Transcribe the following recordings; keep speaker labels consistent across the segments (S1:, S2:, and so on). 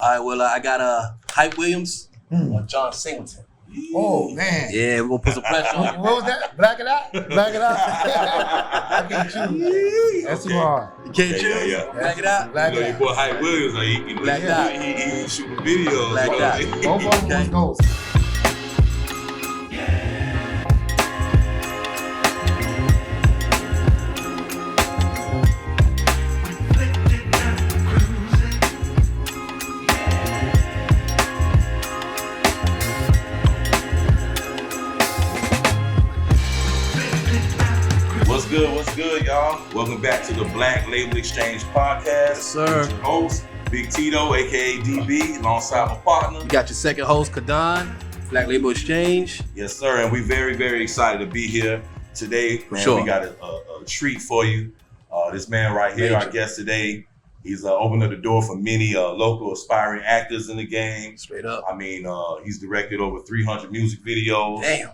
S1: All right, well, I got Hype Williams or John Singleton.
S2: Oh, man.
S1: Yeah, we're going to put some pressure on you.
S2: What was that? Black it out? Black it out? I can't choose. That's too hard.
S1: You can't choose?
S3: Yeah.
S1: Black it out?
S2: Black
S3: You know,
S2: it
S3: your
S2: out.
S3: boy Hype Williams, he
S1: Black out.
S3: he shooting videos.
S1: Black
S3: you know?
S1: out.
S2: Both of them was ghosts.
S3: What's good, y'all? Welcome back to the Black Label Xchange podcast.
S1: Yes, sir.
S3: With your host, Big Tito, aka DB, alongside my partner.
S1: You got your second host, Kidon, Black Label Xchange.
S3: Yes, sir, and we're very, very excited to be here today. Man,
S1: Sure.
S3: We got a treat for you. This man right here,
S1: Major.
S3: our guest today, he's opened up the door for many local aspiring actors in the game.
S1: Straight up.
S3: I mean, he's directed over 300 music videos,
S1: Damn.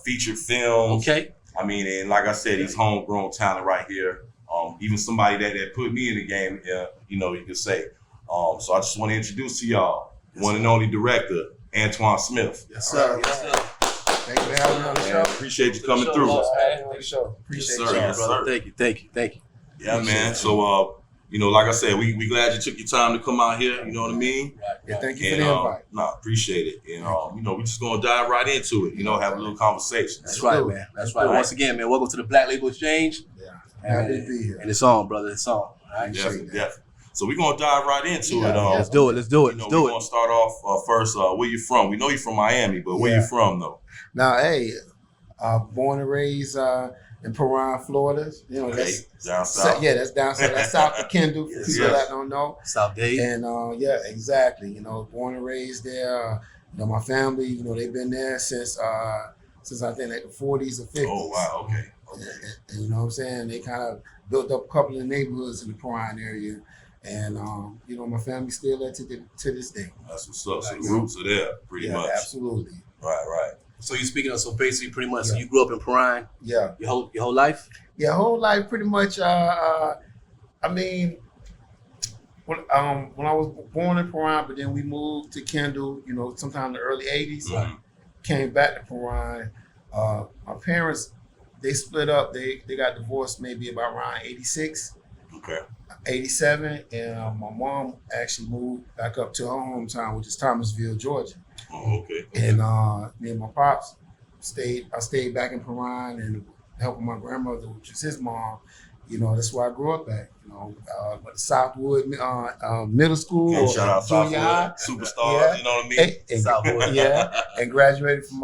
S3: feature films.
S1: Okay.
S3: I mean, and like I said, he's homegrown talent right here. Even somebody that put me in the game, you could say. So I just want to introduce to y'all one and only director, Antwan Smith.
S1: Yes, sir. Yes, sir.
S2: Thank you for having me on the show.
S3: Appreciate you coming
S1: Show,
S3: through.
S1: boss, man.
S2: On the show. Appreciate
S3: Yes, sir.
S2: you.
S3: Yes,
S1: Brother.
S3: sir.
S1: Thank you.
S3: Yeah, man. So, like I said, we glad you took your time to come out here. You know what I mean?
S2: Yeah, thank you
S3: And
S2: for the invite.
S3: appreciate it. And we just gonna dive right into it. Have a little conversation.
S1: That's right, man. That's right. Once again, man, welcome to the Black Label Exchange.
S2: Yeah.
S1: And,
S2: Happy to be here.
S1: and it's on, brother. It's on. All right?
S3: Definitely. So we're gonna dive right into it.
S1: Let's do it.
S3: We're gonna start off first. Where you from? We know you're from Miami, but where you from though?
S2: Now, hey, born and raised in Paran, Florida.
S3: Okay,
S2: That's
S3: down south.
S2: Yeah, that's down south. That's south of Kendall for
S3: Yes,
S2: people
S3: yes.
S2: that don't know.
S1: South Dade.
S2: And yeah, exactly. Born and raised there. My family, they've been there since I think like the 40s or 50s.
S3: Oh wow. Okay.
S2: And you know what I'm saying? They kind of built up a couple of neighborhoods in the Paran area. And my family's still there to this day.
S3: That's what's up. So the roots are there, pretty much.
S2: Absolutely.
S3: Right.
S1: So you're speaking of, so basically pretty much, so you grew up in Paran
S2: Yeah.
S1: your whole life?
S2: Yeah, whole life pretty much. I mean, when I was born in Paran, but then we moved to Kendall. Sometime in the early '80s.
S3: Mhm.
S2: Came back to Paran. My parents, they split up. They got divorced maybe about around '86,
S3: Okay.
S2: '87, and my mom actually moved back up to her hometown, which is Thomasville, Georgia.
S3: Oh, okay.
S2: And me and my pops I stayed back in Paran and helping my grandmother, which is his mom. That's where I grew up at. But Southwood Middle School
S3: Okay,
S2: or
S3: shout out
S2: junior high.
S3: Southwood, superstar.
S2: Yeah.
S3: You know what I mean?
S2: And,
S1: Southwood.
S2: yeah, and graduated from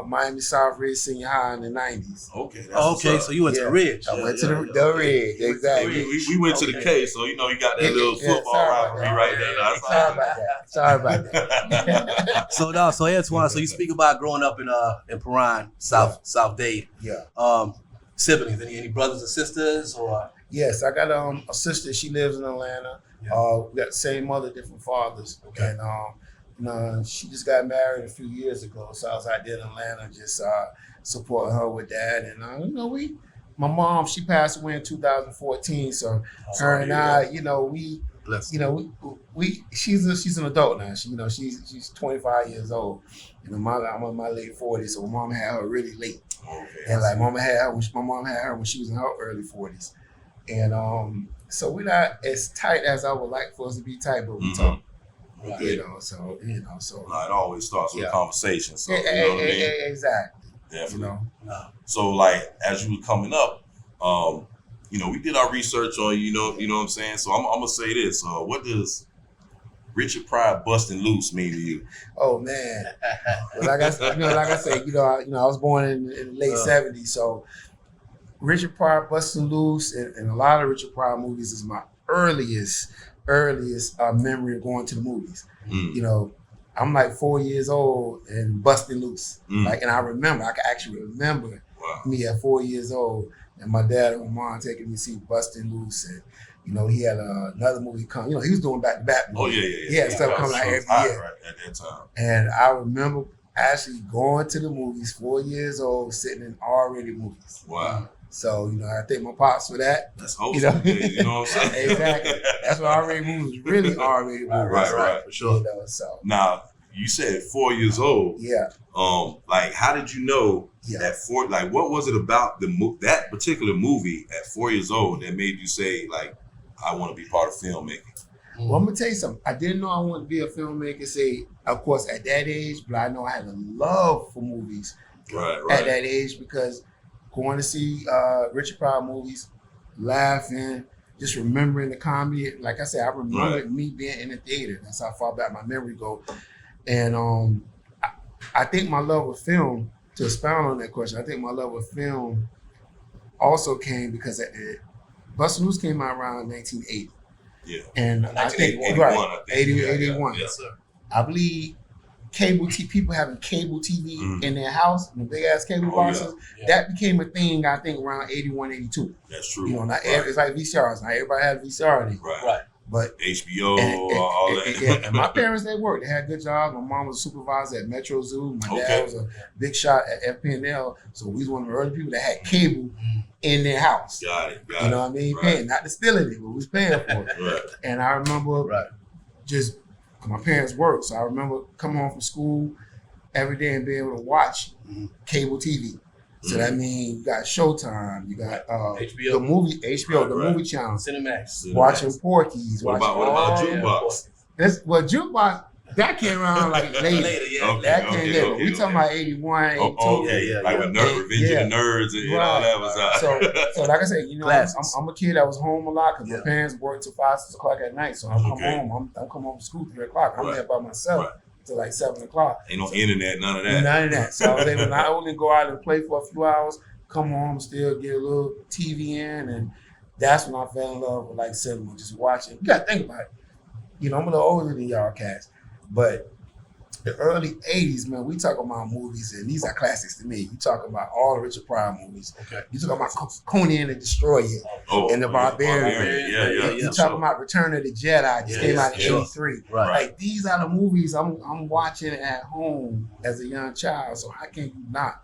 S2: Miami Southridge Senior High in the '90s.
S3: Okay. That's
S1: Oh,
S3: what's
S1: okay,
S3: up.
S1: so you went to the Ridge.
S2: I went to
S3: yeah,
S2: the Ridge, exactly.
S3: We went to the
S1: Okay.
S3: K, so you got that little football
S2: sorry about
S3: rivalry
S2: that.
S3: right there. That's
S2: Sorry about that.
S1: So Antwan, so you speak about growing up in Paran, South Dade.
S2: Yeah.
S1: Siblings, any brothers and sisters or?
S2: Yes, I got a sister. She lives in Atlanta.
S1: Yeah.
S2: We got the same mother, different fathers.
S1: Okay.
S2: And she just got married a few years ago, so I was out there in Atlanta just supporting her with that. And my mom, she passed away in 2014. So her and I, we,
S1: Bless.
S2: she's an adult now. She's 25 years old. I'm in my late 40s, so my mom had her really late.
S3: Okay.
S2: And like my mom had her when she was in her early 40s. And so we're not as tight as I would like for us to be tight, but we talk.
S3: Okay.
S2: So
S3: No, it always starts with a conversation. So you know what I mean?
S2: Exactly.
S3: Definitely. So like as you were coming up, we did our research on you know what I'm saying. So I'm gonna say this. What does Richard Pryor busting loose mean to you?
S2: Oh man. Well, like I said, I was born in the late 70s, so Richard Pryor busting loose and a lot of Richard Pryor movies is my earliest memory of going to the movies. I'm like 4 years old and busting loose. I can actually remember me at 4 years old and my dad and my mom taking me to see Busting Loose, and he had another movie come. He was doing back-to-back movies.
S3: Oh yeah.
S2: He had stuff coming out every year.
S3: Right at that time.
S2: And I remember actually going to the movies, 4 years old, sitting in R-rated movies.
S3: Wow.
S2: So, I thank my pops for that.
S3: That's wholesome. You know what I'm saying?
S2: Exactly. That's what R-rated movies really R-rated movies.
S3: Right.
S1: For sure.
S2: So
S3: Now, you said 4 years old.
S2: yeah.
S3: Like, how did you know at 4? Like, what was it about that particular movie at 4 years old that made you say, like, I want to be part of filmmaking?
S2: Well, I'm gonna tell you something. I didn't know I wanted to be a filmmaker. Say, of course, at that age, but I know I had a love for movies at that age because going to see Richard Pryor movies, laughing, just remembering the comedy. Like I said, I remember me being in the theater. That's how far back my memory goes. And I think my love of film, to expound on that question, I think my love of film also came because Bustin' Loose came out around 1980.
S3: Yeah.
S2: And I think 81.
S1: Yes, sir.
S2: I believe people having cable TV in their house, the big ass cable boxes, that became a thing, I think, around 81, 82.
S3: That's true.
S2: It's like VCRs. Not everybody had a VCR then.
S3: Right.
S2: But
S3: HBO, all that.
S2: And my parents, they worked. They had good jobs. My mom was a supervisor at Metro Zoo. My dad was a big shot at FPNL. So we was one of the early people that had cable in their house.
S3: Got it.
S2: You know what I mean?
S3: Right.
S2: Paying, not to steal it, but we was paying for it.
S3: Right.
S2: And I remember just my parents worked. So I remember coming home from school every day and being able to watch cable TV. So that means you got Showtime, you got
S1: HBO.
S2: the movie movie channel,
S1: Cinemax.
S2: watching Porky's.
S3: What about Jukebox?
S2: Jukebox, that came around like later. That came later. We talking about 81, 82.
S3: Like with Revenge of the Nerds and all that was out.
S2: So like I said, I'm a kid that was home a lot because my parents worked till 5, 6 o'clock at night. So I come home. I'm coming home from school 3 o'clock. I'm there by myself. Till like 7 o'clock.
S3: Ain't no internet, none of that.
S2: None of that. So I was able to not only go out and play for a few hours, come home, still get a little TV in, and that's when I fell in love with like cinema, just watching. You gotta think about it. I'm a little older than y'all cats, but the early 80s, man, we talk about movies, and these are classics to me. You talk about all the Richard Pryor movies. Okay. You talk about Conan the Destroyer and the Barbarian. You talk about Return of the Jedi, just came out in 83.
S1: Right.
S2: Like, these are the movies I'm watching at home as a young child, so how can you not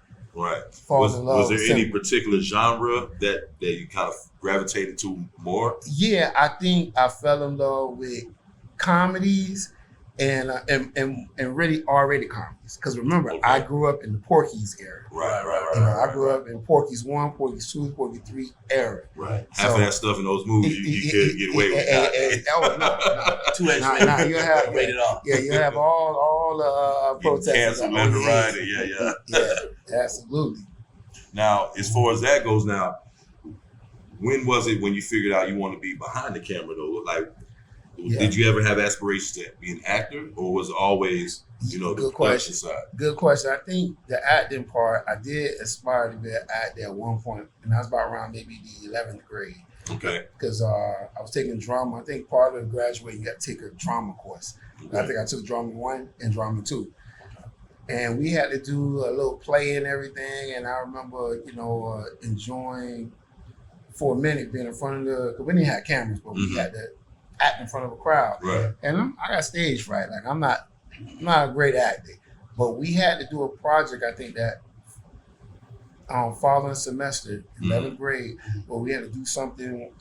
S2: fall in love
S3: Was there
S2: with
S3: any
S2: cinema?
S3: particular genre that you kind of gravitated to more?
S2: Yeah, I think I fell in love with comedies and really R-rated comedies. Because remember, I grew up in the Porky's era. I grew up in Porky's 1, Porky's 2, Porky's 3 era.
S3: Right. Half of that stuff in those movies you could get away with.
S2: No.
S1: Too X
S2: You have rated R. Yeah, you have all the protests.
S3: Canceled left and right.
S2: Yeah, absolutely.
S3: Now, as far as that goes, when was it when you figured out you want to be behind the camera though? Like, did you ever have aspirations to be an actor, or was it always, the production side?
S2: Good question. I think the acting part, I did aspire to be an actor at one point, and I was about around maybe the 11th grade.
S3: Okay.
S2: Because I was taking drama. I think part of graduating, you got to take a drama course. Okay. I think I took drama 1 and drama 2. And we had to do a little play and everything, and I remember, enjoying for a minute being in front of because we didn't have cameras, but we had to act in front of a crowd.
S3: Right.
S2: And I got stage fright. Like, I'm not a great actor, but we had to do a project, I think that following semester, 11th grade, where we had to do something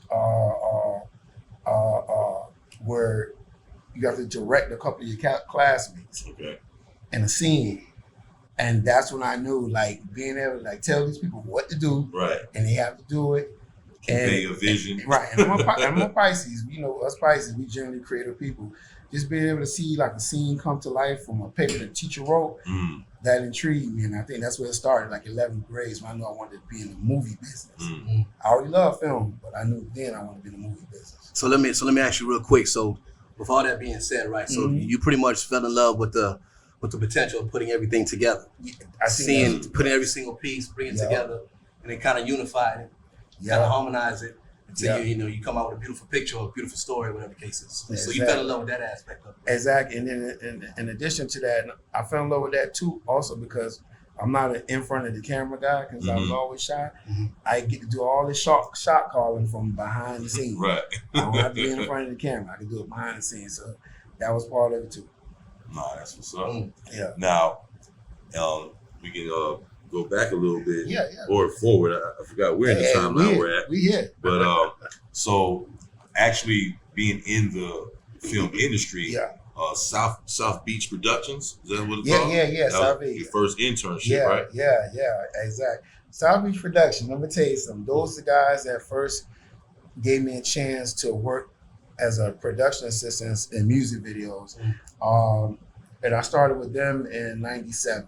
S2: where you have to direct a couple of your classmates in a scene. And that's when I knew, like, being able to like tell these people what to do, and they have to do it.
S3: Convey a vision.
S2: And I'm a Pisces. Us Pisces, we generally creative people. Just being able to see like a scene come to life from a paper the teacher wrote, that intrigued me. And I think that's where it started, like 11th grade, when I knew I wanted to be in the movie business. I already love film, but I knew then I wanted to be in the movie business.
S1: So let me ask you real quick. So with all that being said, right? So you pretty much fell in love with the potential of putting everything together. Putting every single piece, bringing it together, and then kind of unifying it. Kind of harmonize it until you come out with a beautiful picture or a beautiful story, whatever the case is. So you fell in love with that aspect of it.
S2: Exactly. And then in addition to that, I fell in love with that too, also because I'm not an in front of the camera guy because I was always shy. I get to do all the shot calling from behind the scenes.
S3: Right.
S2: I don't have to be in front of the camera. I can do it behind the scenes. So that was part of it too.
S3: Nah, that's what's up.
S2: Yeah.
S3: Now, we can go back a little bit,
S2: Yeah.
S3: or forward. I forgot where in the timeline we're at.
S2: We here.
S3: But so actually being in the film industry, South Beach Productions, is that what it's called?
S2: Yeah. South Beach.
S3: Your first internship, right?
S2: Yeah, exactly. South Beach Production. Let me tell you something. Those are the guys that first gave me a chance to work as a production assistant in music videos. And I started with them in 97.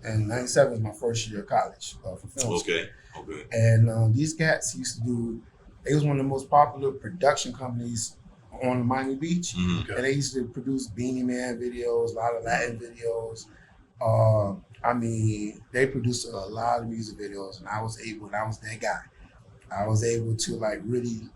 S2: And 97 was my first year of college for film school.
S3: Okay.
S2: And these cats used to do, they was one of the most popular production companies on Miami Beach.
S3: Mm-hmm.
S2: And they used to produce Beanie Man videos, a lot of Latin videos. They produced a lot of music videos, and I was that guy. I was able to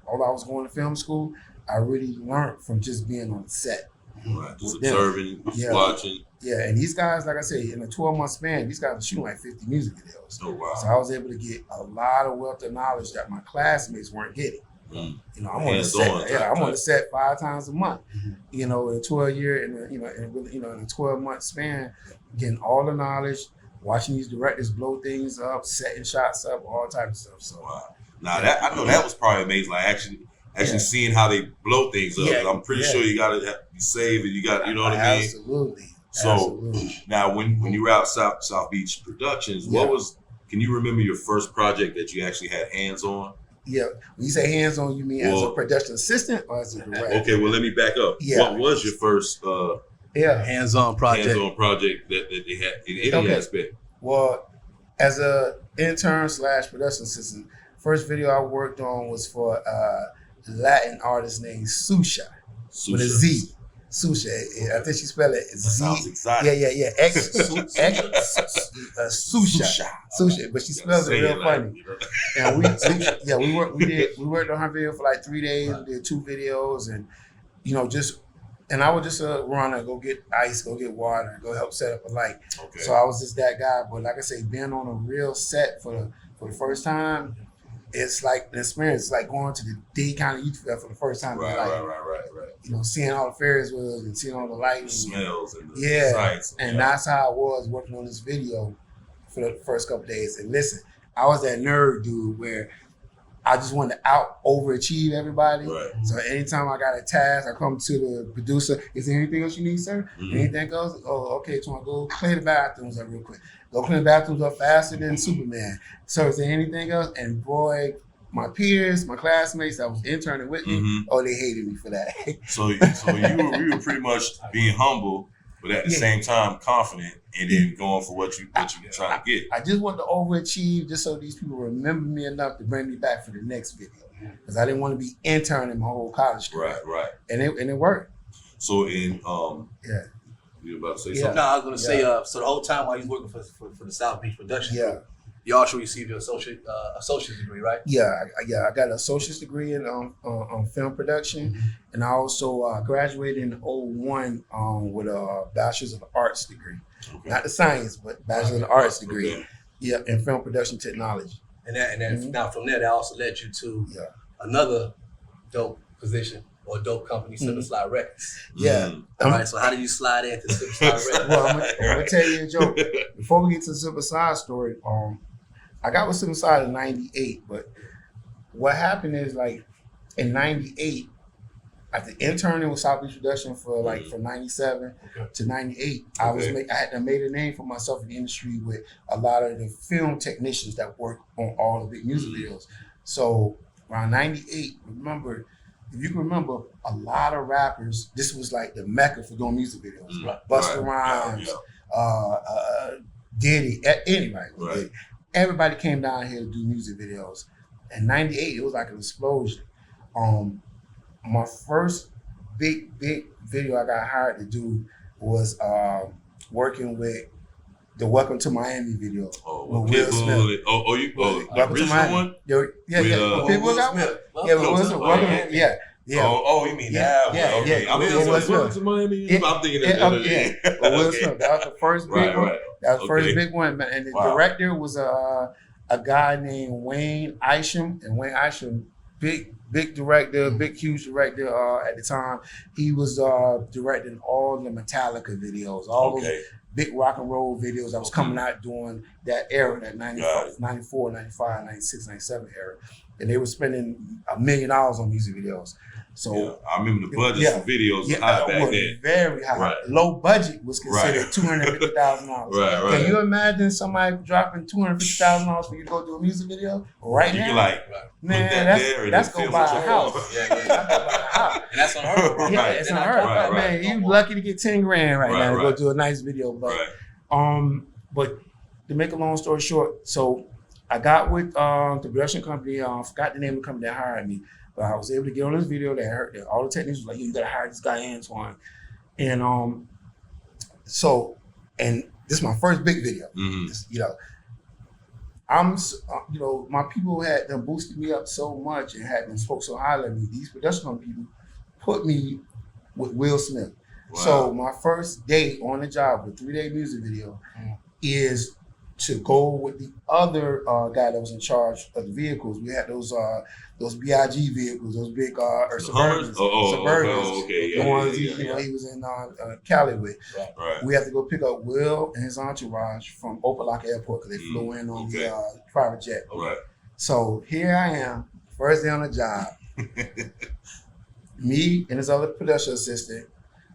S2: although I was going to film school, I really learned from just being on the set.
S3: Right, just observing, watching.
S2: Yeah, and these guys, like I say, in a 12-month span, these guys were shooting like 50 music videos.
S3: Oh, wow.
S2: So I was able to get a lot of wealth of knowledge that my classmates weren't getting.
S3: Mm.
S2: I'm on the set. I'm on the set 5 times a month. Mm-hmm. In a 12-year, in a 12-month span, getting all the knowledge, watching these directors blow things up, setting shots up, all types of stuff. So,
S3: wow. Now I know that was probably amazing. Like actually seeing how they blow things up. I'm pretty sure you got to be saved, and you got, you know what I mean?
S2: Absolutely.
S3: So now, when you were out South Beach Productions, can you remember your first project that you actually had hands on?
S2: Yeah. When you say hands on, you mean as a production assistant or as a director? Okay,
S3: well, let me back up. Yeah. What was your first
S1: hands-on project?
S3: Hands-on project that they had in any aspect?
S2: Well, as a intern / production assistant, first video I worked on was for a Latin artist named Susha. With a Z. Susha. I think she spelled it Z.
S3: Sounds exotic.
S2: Yeah. Susha. But she spells it real funny. And we worked on her video for like 3 days. We did 2 videos, and and I would just run and go get ice, go get water, go help set up a light. Okay. So I was just that guy. But like I say, being on a real set for the first time, it's like the experience. It's like going to the Dade County Youth Fair for the first time. Right. Seeing all the Ferris wheels and seeing all the lighting.
S3: The smells and the sights.
S2: And that's how I was working on this video for the first couple of days. And listen, I was that nerd dude where I just wanted to overachieve everybody.
S3: Right.
S2: So anytime I got a task, I come to the producer. Is there anything else you need, sir? Mm-hmm. Anything else? Oh, okay. So I go clean the bathrooms up real quick. Go clean the bathrooms up faster than Superman. So is there anything else? And boy, my peers, my classmates that was interning with me, they hated me for that.
S3: So you were pretty much being humble, but at the same time confident, and then going for what you trying to get.
S2: I just wanted to overachieve just so these people remember me enough to bring me back for the next video, because I didn't want to be interning my whole college career.
S3: Right.
S2: And it worked.
S3: So you were about to say something?
S1: No, I was going to say, so the whole time while you was working for the South Beach Production Group, you also received your associate's degree, right?
S2: Yeah, I got an associate's degree in film production, and I also graduated in 2001 with a bachelor's of arts degree, not the science, but bachelor's of arts degree. Okay. Yeah, in film production technology.
S1: And then now from there, that also led you to another dope position or dope company, Slip and Slide Records.
S2: Yeah.
S1: All right. So how did you slide into Slip and Slide Records?
S2: Well, I'm gonna tell you a joke. Before we get to the Slip and Slide story, I got with Slip and Slide in '98, but what happened is in '98, after interning with South Beach Production from '97 to '98, I had made a name for myself in the industry with a lot of the film technicians that work on all the big music videos. So around '98, if you can remember, a lot of rappers, this was like the mecca for doing music videos. Busta Rhymes, Diddy, anybody. Right. Everybody came down here to do music videos. In '98, it was like an explosion. My first big video I got hired to do was working with the Welcome to Miami video.
S3: With Will Smith.
S2: Welcome to Miami. One? People got one? Yeah.
S3: You mean that? Okay. I'm thinking Welcome to Miami. I'm thinking that.
S2: Will Smith. That was the first big one. That was the first big one. And the director was a guy named Wayne Isham. And Wayne Isham, big big director, big huge director at the time. He was directing all the Metallica videos, all those big rock and roll videos that was coming out during that era, that 94, 95, 96, 97 era. And they were spending $1 million on music videos. So
S3: I remember the budgets for videos was high back then.
S2: Very high. Right. Low budget was considered $250,000.
S3: Right.
S2: Can you imagine somebody dropping $250,000 for you to go do a music video right now?
S3: You like,
S2: man, that's gonna buy a house.
S1: And that's unheard of.
S2: Yeah, it's unheard of. Man, you lucky to get 10 grand right now to go do a nice video. But but to make a long story short, so I got with the production company. I forgot the name of the company that hired me. But I was able to get on this video that all the technicians were like, you gotta hire this guy Antwan. And so, and this is my first big video. You know, my people had them boosted me up so much and had them spoke so highly of me. These production company people put me with Will Smith. Wow. So my first day on the job with 3-day music video is to go with the other guy that was in charge of the vehicles. We had those BIG vehicles, those big Suburbans. Suburbans. The ones he was in Cali with. Right. We had to go pick up Will and his entourage from Opelika Airport because they flew in on the private jet. Right. So here I am, first day on the job. Me and his other production assistant,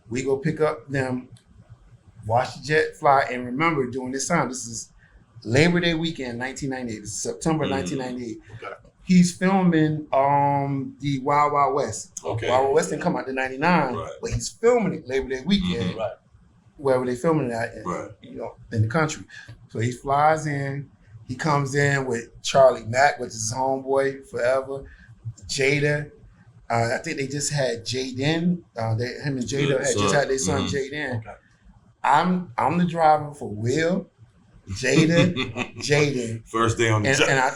S2: we go pick up them, watch the jet fly, and remember during this time, this is Labor Day weekend, 1998. This is September 1998. Okay. He's filming the Wild Wild West. Okay. Wild Wild West didn't come out to 99, but he's filming it Labor Day weekend, wherever they filming it at, in the country. So he flies in. He comes in with Charlie Mack, which is his homeboy forever. Jada. I think they just had Jaden. Him and Jada had just had their son Jaden. Okay. I'm the driver for Will, Jada, Jaden.
S3: First day on the job.
S2: And I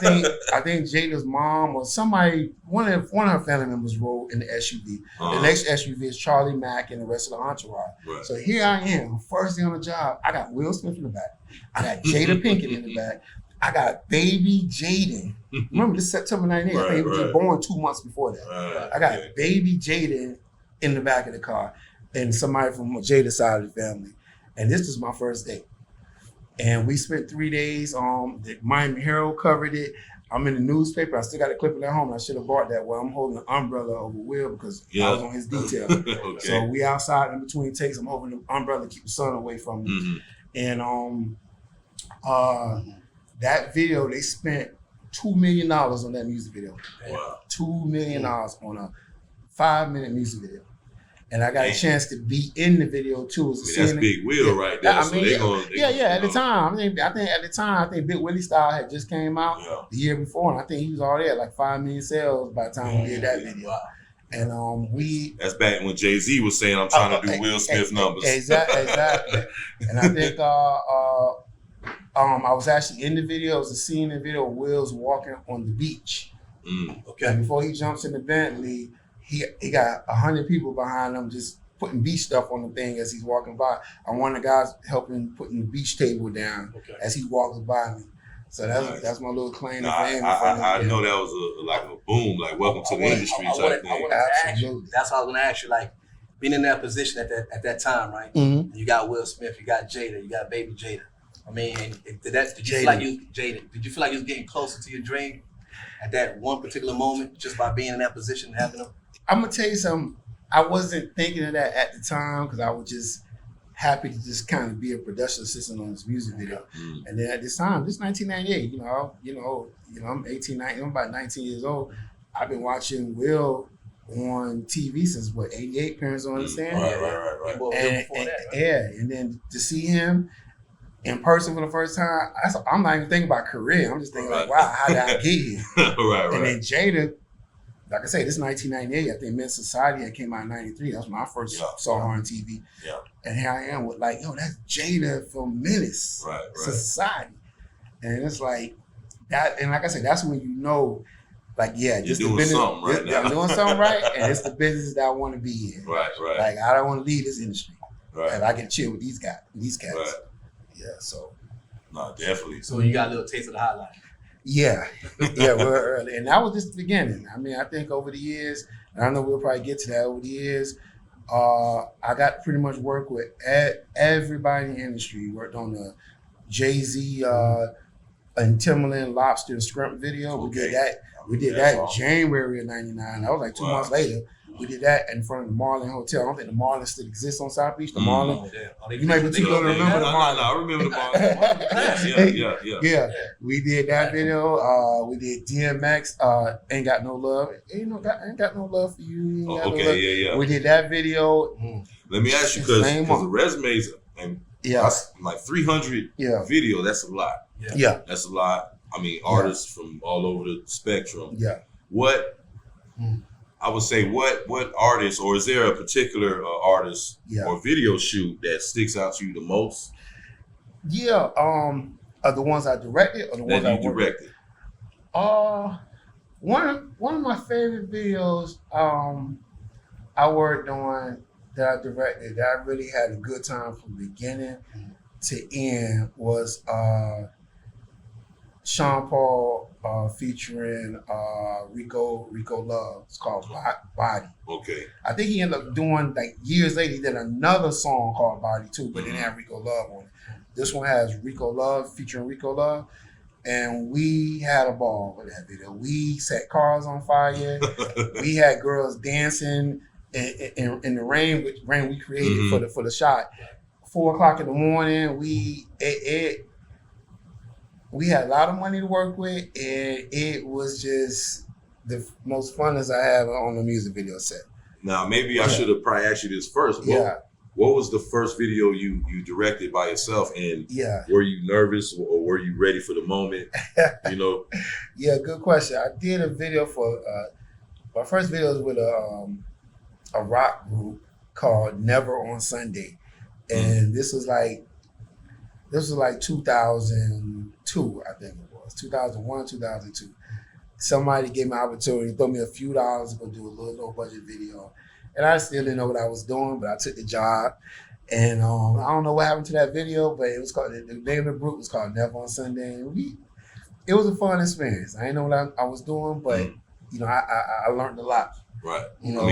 S2: think Jada's mom or somebody, one of her family members rode in the SUV. The next SUV is Charlie Mack and the rest of the entourage. Right. So here I am, first day on the job. I got Will Smith in the back. I got Jada Pinkett in the back. I got baby Jaden. Remember, this September 98. I think he was just born 2 months before that. I got baby Jaden in the back of the car and somebody from Jada's side of the family. And this was my first day. And we spent 3 days. The Miami Herald covered it. I'm in the newspaper. I still got a clip at home. I should have bought that. Well, I'm holding an umbrella over Will because I was on his detail. Okay. So we outside in between takes. I'm holding the umbrella to keep the sun away from me. And that video, they spent $2 million on that music video. Wow. $2 million on a 5-minute music video. And I got a chance to be in the video too.
S3: That's Big Will right there. At
S2: the time. I think Big Willie Style had just came out the year before, and I think he was already at like 5 million sales by the time we did that video. Wow. And
S3: that's back when Jay-Z was saying, I'm trying to do Will Smith numbers.
S2: Exactly. And I think I was actually in the video. It was a scene in the video of Will's walking on the beach. Okay. And before he jumps in the Bentley, he got 100 people behind him just putting beach stuff on the thing as he's walking by. I'm one of the guys helping putting the beach table down as he walks by me. So that's my little claim to fame.
S3: I know that was like a boom, like welcome to the industry type thing.
S1: That's what I was going to ask you. Like being in that position at that time, right? Mm-hmm. You got Will Smith, you got Jada, you got baby Jada. I mean, did you feel like you was getting closer to your dream at that one particular moment just by being in that position and having them?
S2: I'm gonna tell you something. I wasn't thinking of that at the time because I was just happy to just kind of be a production assistant on this music video. And then at this time, this is 1998. I'm 18, 19. I'm about 19 years old. I've been watching Will on TV since 88. Parents don't understand. Right. And then to see him in person for the first time, I'm not even thinking about career. I'm just thinking like, wow, how did I get here? And then Jada. Like I say, this is 1998. I think Men's Society had came out in 93. That's when I first saw her on TV. Yeah. And here I am with that's Jada from Menace Society. And it's like that. And like I said, that's when you know, just
S3: doing
S2: the business.
S3: Something right now.
S2: I'm doing something right, and it's the business that I want to be in.
S3: Right.
S2: Like I don't want to leave this industry. Right. And I can chill with these cats.
S3: Right.
S2: Yeah. So.
S3: No, definitely.
S1: So you got a little taste of the hotline.
S2: Yeah, we're early, and that was just the beginning. I mean, I think over the years, and I know we'll probably get to that over the years. I got pretty much work with everybody in the industry. Worked on the Jay-Z and Timberland Lobster and Scrump video. We did that in January of '99. That was like 2 months later. We did that in front of the Marlin Hotel. I don't think the Marlin still exists on South Beach. The Marlin. You might be too young to remember the Marlin.
S3: No, I remember the Marlin. Yeah.
S2: We did that video. We did DMX. Ain't got no love. Ain't got no love for you.
S3: Yeah.
S2: We did that video.
S3: Let me ask you, because the resumes and like 300 video. That's a lot.
S2: Yeah,
S3: that's a lot. I mean, artists from all over the spectrum.
S2: Yeah.
S3: What? I would say what artist, or is there a particular artist or video shoot that sticks out to you the most?
S2: Yeah, are the ones I directed or the ones I
S3: directed?
S2: One of my favorite videos I worked on that I directed that I really had a good time from beginning to end was Sean Paul featuring Rico Love. It's called Body.
S3: Okay.
S2: I think he ended up doing, like, years later, he did another song called Body too, but it didn't have Rico Love on it. This one has Rico Love featuring Rico Love, and we had a ball with that video. We set cars on fire. We had girls dancing in the rain, which rain we created for the shot. 4:00 in the morning, we had a lot of money to work with, and it was just the most fun as I have on the music video set.
S3: Now, maybe I should have probably asked you this first. What was the first video you directed by yourself, and were you nervous or were you ready for the moment?
S2: Yeah, good question. I did a video for my first video was with a rock group called Never on Sunday, and this was like 2002, I think it was 2001, 2002. Somebody gave me an opportunity, throw me a few dollars to go do a little low budget video. And I still didn't know what I was doing, but I took the job. And I don't know what happened to that video, but it was called, the name of the group was called Never on Sunday. And it was a fun experience. I didn't know what I was doing, but I learned a lot.
S3: Right.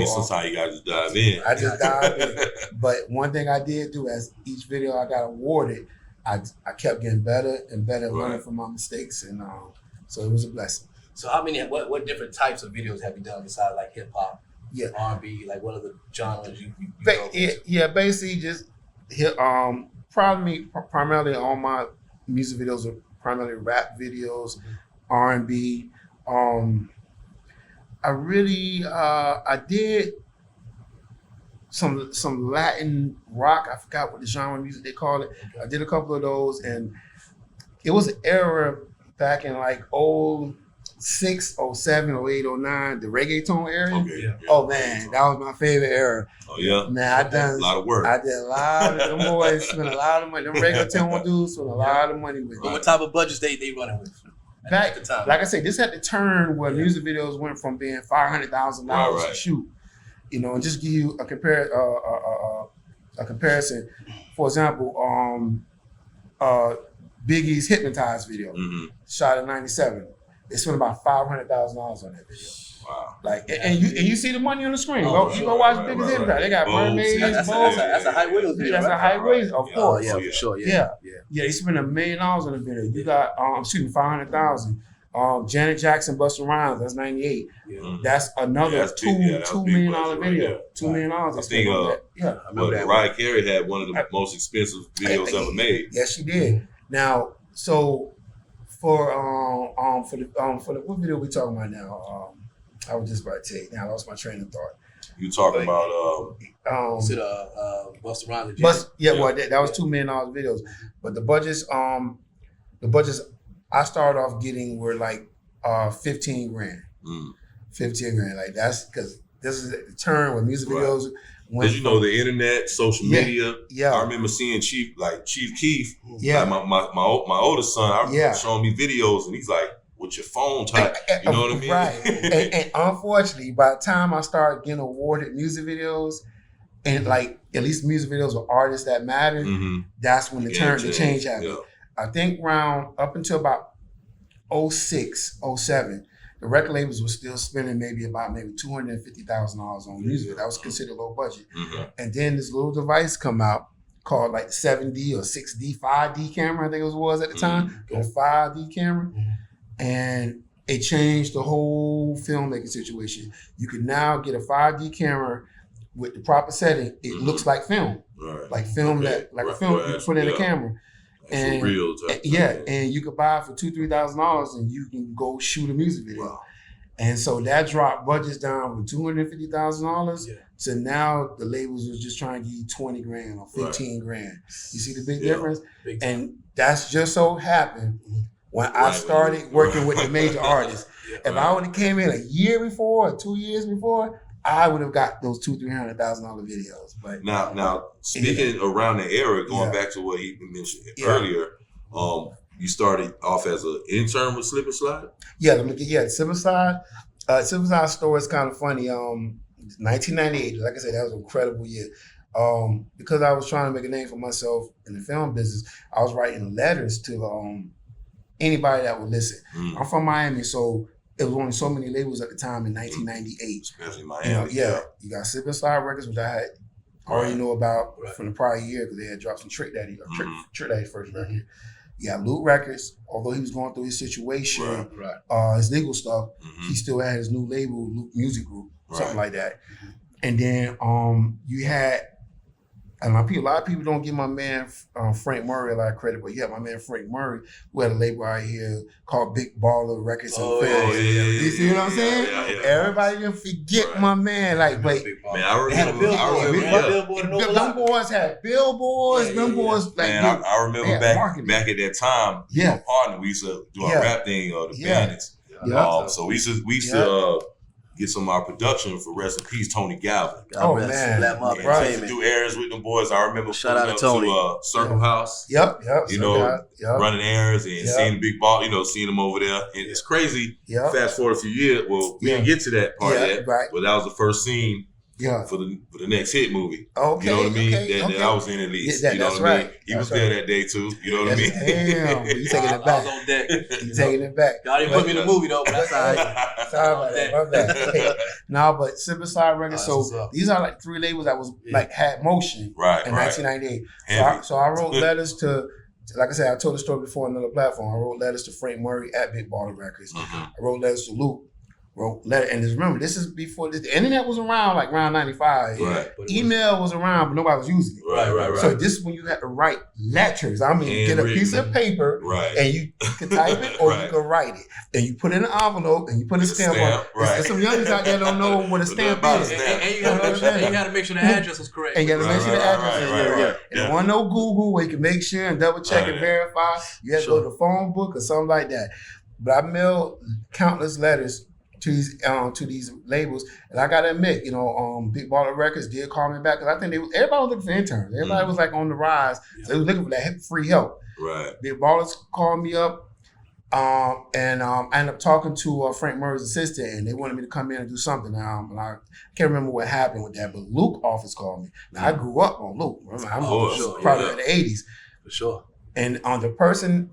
S3: Sometimes you gotta just dive in.
S2: I just dived in. But one thing I did do, as each video I got awarded, I kept getting better and better, learning from my mistakes, and so it was a blessing.
S1: So what different types of videos have you done besides like hip hop, R&B? Like, what are the genres you
S2: basically just primarily all my music videos are primarily rap videos, R&B. I did some Latin rock. I forgot what the genre of music they call it. I did a couple of those, and it was an era back in like 06, 07, 08, 09, the reggaeton era.
S3: Okay.
S2: Oh man, that was my favorite era.
S3: Oh yeah.
S2: Man, I done
S3: a lot of work.
S2: I did a lot of them boys spent a lot of money. Them reggaeton dudes spent a lot of money with.
S1: What type of budgets they running with?
S2: Back at the time, like I said, this had to turn where music videos went from being $500,000 to shoot. And just give you a comparison. For example, Biggie's Hypnotized video, shot in '97. They spent about $500,000 on that video.
S3: Wow!
S2: Like, and you see the money on the screen. You go watch Biggie's Hypnotized. They got mermaids.
S1: That's a Hype Williams video.
S2: That's a Hype Williams, of course.
S1: Yeah, for sure.
S2: Yeah. They spent $1 million on the video. You got $500,000. Janet Jackson, Busta Rhymes, that's '98. That's another $2 million video. $2 million.
S3: I think I remember that. Mariah Carey had one of the most expensive videos ever made.
S2: Yes, she did. Now, so for the what video we talking about now? I was just about to tell you. Now I lost my train of thought.
S3: You talking about
S1: is it Busta Rhymes?
S2: That was $2 million videos, but the budgets I started off getting were like $15 grand. 15 grand, like that's because this is the turn with music videos.
S3: Because the internet, social media. Yeah, I remember seeing Chief Keef.
S2: Yeah,
S3: like my oldest son. Showing me videos, and he's like, with your phone type. You know what I mean?
S2: Right. and unfortunately, by the time I started getting awarded music videos, and like at least music videos with artists that matter, that's when the change happened. Yeah. I think up until about 06, 07, the record labels were still spending maybe $250,000 on music. That was considered low budget.
S3: Mm-hmm.
S2: And then this little device come out called like the 7D or 6D, 5D camera, I think it was at the time, or 5D camera. And it changed the whole filmmaking situation. You can now get a 5D camera with the proper setting. It looks like film, like film a film you put in a camera. And
S3: real
S2: and you could buy it for $2,000-$3,000 and you can go shoot a music video. Wow. And so that dropped budgets down from $250,000 to now the labels was just trying to give you $20,000 or $15,000. You see the big difference? And that's just so happened when I started working with the major artists. If I would have came in a year before or 2 years before, I would have got those $200,000-$300,000 videos. But
S3: now speaking around the era, going back to what he mentioned earlier, you started off as an intern with Slip and Slide?
S2: Slip and Slide. Slip and Slide story is kind of funny. 1998, like I said, that was an incredible year. Because I was trying to make a name for myself in the film business, I was writing letters to anybody that would listen. I'm from Miami, so it was only so many labels at the time in 1998.
S3: Especially Miami.
S2: You got Slip and Slide Records, which I had already know about from the prior year because they had dropped some Trick Daddy, Trick Daddy's first record. You got Loot Records, although he was going through his situation, his legal stuff, he still had his new label, Loot Music Group, something like that. And then you had, and a lot of people don't give my man Frank Murray a lot of credit, but my man Frank Murray, who had a label out here called Big Baller Records and Films. You see what I'm saying? Everybody can forget my man. Like, but
S3: man, I remember
S2: them boys had billboards. Them boys like.
S3: Man, I remember back at that time. My partner, we used to do our rap thing, the Bandits. So we used to get some of our production for rest in peace, Tony Galvin.
S2: Man,
S3: used to do errands with them boys. I remember
S1: shout out to Tony.
S3: Circle House. Running errands and seeing the big ball. Seeing them over there, and it's crazy. Fast forward a few years. Well, we didn't get to that part yet, but that was the first scene. For the next hit movie.
S2: Okay.
S3: You know what I mean? That I was in at least. You know what I mean? He was there that day too. You know what I mean?
S2: Damn. You taking it back.
S1: I was on deck.
S2: You taking it back.
S1: God didn't put me in the movie though, but that's all right.
S2: Sorry about that. My bad. No, but Slip and Slide Records. So these are like three labels that was like had motion in 1998. So I wrote letters to, like I said, I told the story before on another platform. I wrote letters to Frank Murray at Big Baller Records. I wrote letters to Luke. And remember, this is before the internet was around, like around 95. Email was around, but nobody was using it.
S3: Right.
S2: So this is when you had to write letters. I mean, get a piece of paper, and you can type it or you can write it. And you put it in an envelope and you put a stamp on it. There's some youngsters out there don't know what a stamp is.
S1: And you got to make sure the address was correct.
S2: And you got to make sure the address is correct. And there wasn't no Google where you can make sure and double check and verify. You had to go to the phone book or something like that. But I mailed countless letters to these labels, and I gotta admit, Big Baller Records did call me back because I think everybody was looking for interns. Everybody was like on the rise, so they was looking for that free help. Big Ballers called me up, and I ended up talking to Frank Murray's assistant, and they wanted me to come in and do something. And I can't remember what happened with that, but Luke office called me. Now I grew up on Luke. I'm probably in the '80s
S1: for sure.
S2: And the person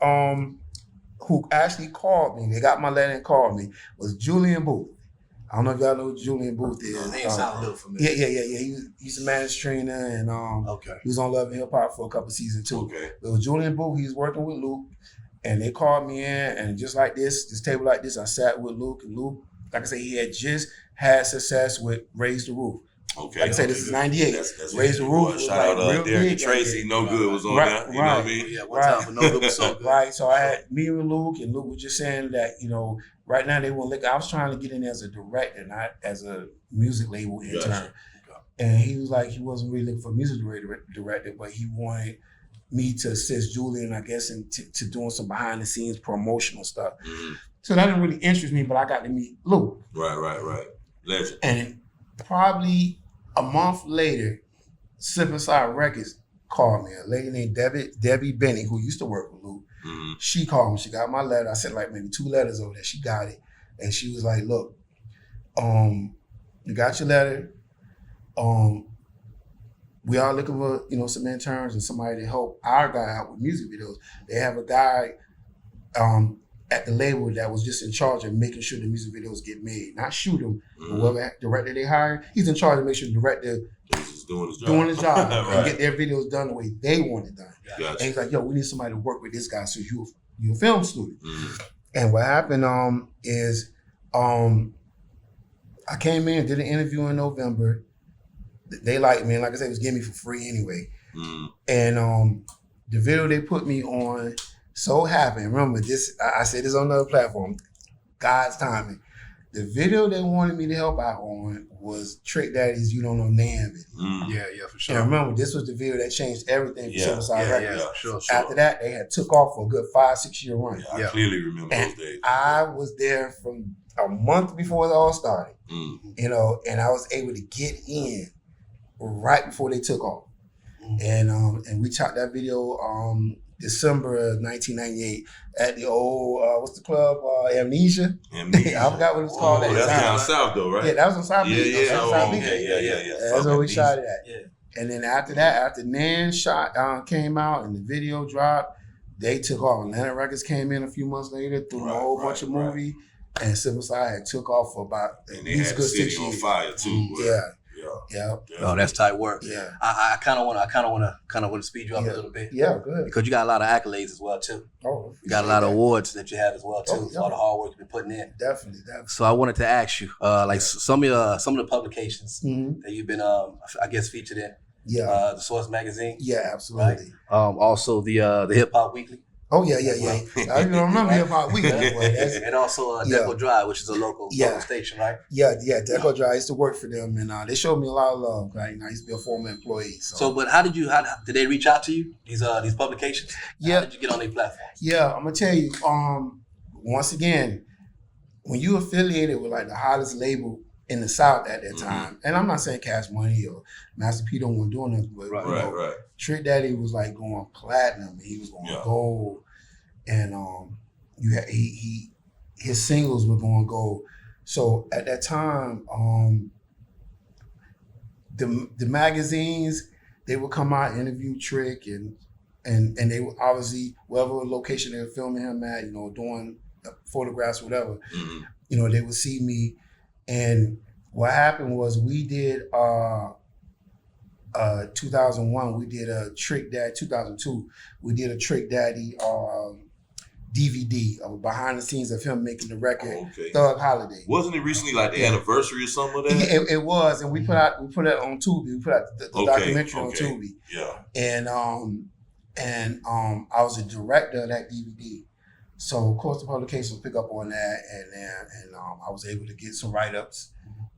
S2: who actually called me, they got my letter and called me, was Julian Booth. I don't know if y'all know who Julian Booth is.
S1: Name sound a little familiar.
S2: Yeah. He's a managed trainer, and he was on Love and Hip Hop for a couple seasons too. It was Julian Booth. He was working with Luke, and they called me in, and just like this table like this, I sat with Luke, and Luke, like I said, he had just had success with Raise the Roof. Like I said, this is 98. Raise the Roof.
S3: Shout out Derek Tracy. No Good was on there. You know what I mean?
S1: Yeah, one time for No Good was so good.
S2: Right. So I had me and Luke was just saying that, right now they won't look. I was trying to get in as a director, not as a music label intern. And he was like, he wasn't really looking for a music director, but he wanted me to assist Julian, I guess, to doing some behind the scenes promotional stuff. So that didn't really interest me, but I got to meet Luke.
S3: Right. Legend.
S2: And probably a month later, Slip and Slide Records called me. A lady named Debbie Benning, who used to work with Luke. She called me. She got my letter. I sent like maybe 2 letters over there. She got it. And she was like, look, you got your letter. We are looking for, some interns and somebody to help our guy out with music videos. They have a guy at the label that was just in charge of making sure the music videos get made, not shoot them. Whoever director they hired, he's in charge of making sure the director
S3: is doing his
S2: job
S3: right.
S2: and get their videos done the way they want it done.
S3: Gotcha.
S2: And he's like, yo, we need somebody to work with this guy, so you a film student. And what happened is I came in, did an interview in November. They liked me, and like I said, it was giving me for free anyway. And the video they put me on so happened. Remember this, I said this on another platform, God's timing. The video they wanted me to help out on was Trick Daddy's You Don't Know Nan video.
S1: Yeah, for sure.
S2: And remember, this was the video that changed everything for Silverside Records.
S1: Sure.
S2: After that, they had took off for a good 5-6 year run.
S3: I clearly remember those days.
S2: I was there from a month before it all started, you know, and I was able to get in right before they took off. And we shot that video December of 1998 at the old what's the club? Amnesia. I forgot what it was called.
S3: That's down south though, right?
S2: Yeah, that was on South Beach.
S3: Yeah.
S2: That's where we shot it at. Yeah. And then after that, after Nan came out and the video dropped, they took off. Atlanta Records came in a few months later, threw a whole bunch of movie, and Silverside had took off for about
S3: at least good 6 years. On fire too.
S2: Yeah.
S1: Oh, that's tight work.
S2: Yeah.
S1: I kind of want to speed you up a little bit.
S2: Yeah, good.
S1: Because you got a lot of accolades as well too.
S2: Oh,
S1: you got a lot of awards that you have as well too. For all the hard work you've been putting in.
S2: Definitely.
S1: So I wanted to ask you, some of the publications that you've been, I guess, featured in.
S2: Yeah.
S1: The Source magazine.
S2: Yeah, absolutely.
S1: Right? Also the Hip Hop Weekly.
S2: Oh yeah. I don't remember Hip Hop Weekly.
S1: And also Deco Drive, which is a local station, right?
S2: Yeah. Deco Drive. I used to work for them, and they showed me a lot of love. Right? I used to be a former employee. So
S1: but how did they reach out to you? These publications?
S2: Yeah.
S1: How did you get on their platform?
S2: Yeah, I'm gonna tell you. Once again, when you affiliated with like the hottest label in the South at that time, and I'm not saying Cash Money or Master P don't want to do nothing, but
S3: right.
S2: Trick Daddy was like going platinum. He was going gold, and his singles were going gold. So at that time, the magazines, they would come out and interview Trick, and they would obviously whatever location they were filming him at, you know, doing photographs, whatever. You know, they would see me, and what happened was we did 2001, we did a Trick Daddy, 2002, we did a Trick Daddy DVD of behind the scenes of him making the record, Thug Holiday.
S3: Wasn't it recently like the anniversary or something of that?
S2: Yeah, it was, and we put it on Tubi. We put out the documentary on Tubi.
S3: Yeah.
S2: And I was a director of that DVD. So of course the publications pick up on that, and I was able to get some write-ups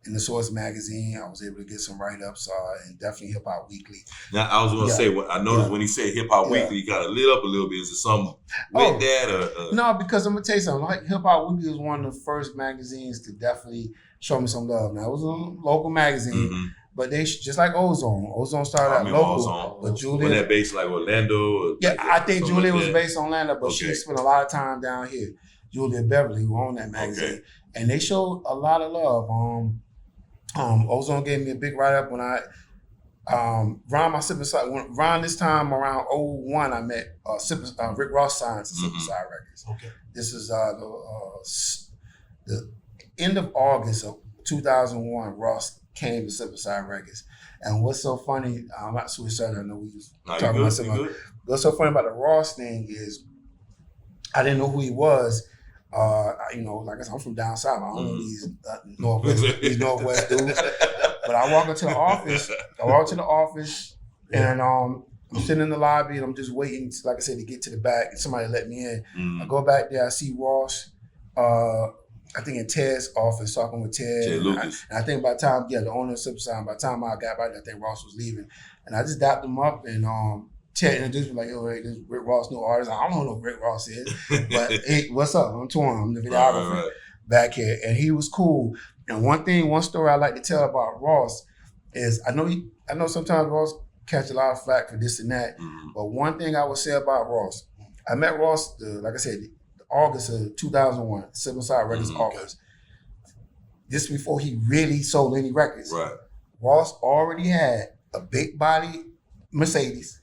S2: in the Source magazine. I was able to get some write-ups, and definitely Hip Hop Weekly.
S3: Now I was going to say, I noticed when he said Hip Hop Weekly, he got lit up a little bit. Is it something with that, or? No,
S2: because I'm gonna tell you something. Like Hip Hop Weekly was one of the first magazines to definitely show me some love. Now it was a local magazine. But they just like Ozone. Ozone started out local, but Julia.
S3: Was that based like Orlando?
S2: I think Julia was based on Orlando, but she spent a lot of time down here. Julia Beverly, who owned that magazine, and they showed a lot of love. Ozone gave me a big write up when I Ron, my Sippin' Side. Ron, this time around 01, I met Rick Ross signed to Sippin' Side Records. This is the end of August of 2001. Ross came to Sippin' Side Records, and what's so funny? I'm not suicidal. I know we was talking about something. What's so funny about the Ross thing is, I didn't know who he was. You know, like I said, I'm from down south. I don't know these Northwest dudes. But I walk into the office, and I'm sitting in the lobby, and I'm just waiting, like I said, to get to the back. And somebody let me in. I go back there. I see Ross. I think in Ted's office, talking with Ted. And I think by the time, the owner of Silverside, by the time I got back there, I think Ross was leaving. And I just dapped him up, and Ted introduced me like, "Oh, hey, this is Rick Ross, new artist." I don't know who Rick Ross is, but hey, what's up? I'm Antwan. I'm the videographer back here, and he was cool. And one story I like to tell about Ross is I know sometimes Ross catch a lot of flack for this and that, but one thing I would say about Ross, I met Ross, like I said, August of 2001, Silverside Records August. This before he really sold any records. Ross already had a big body Mercedes,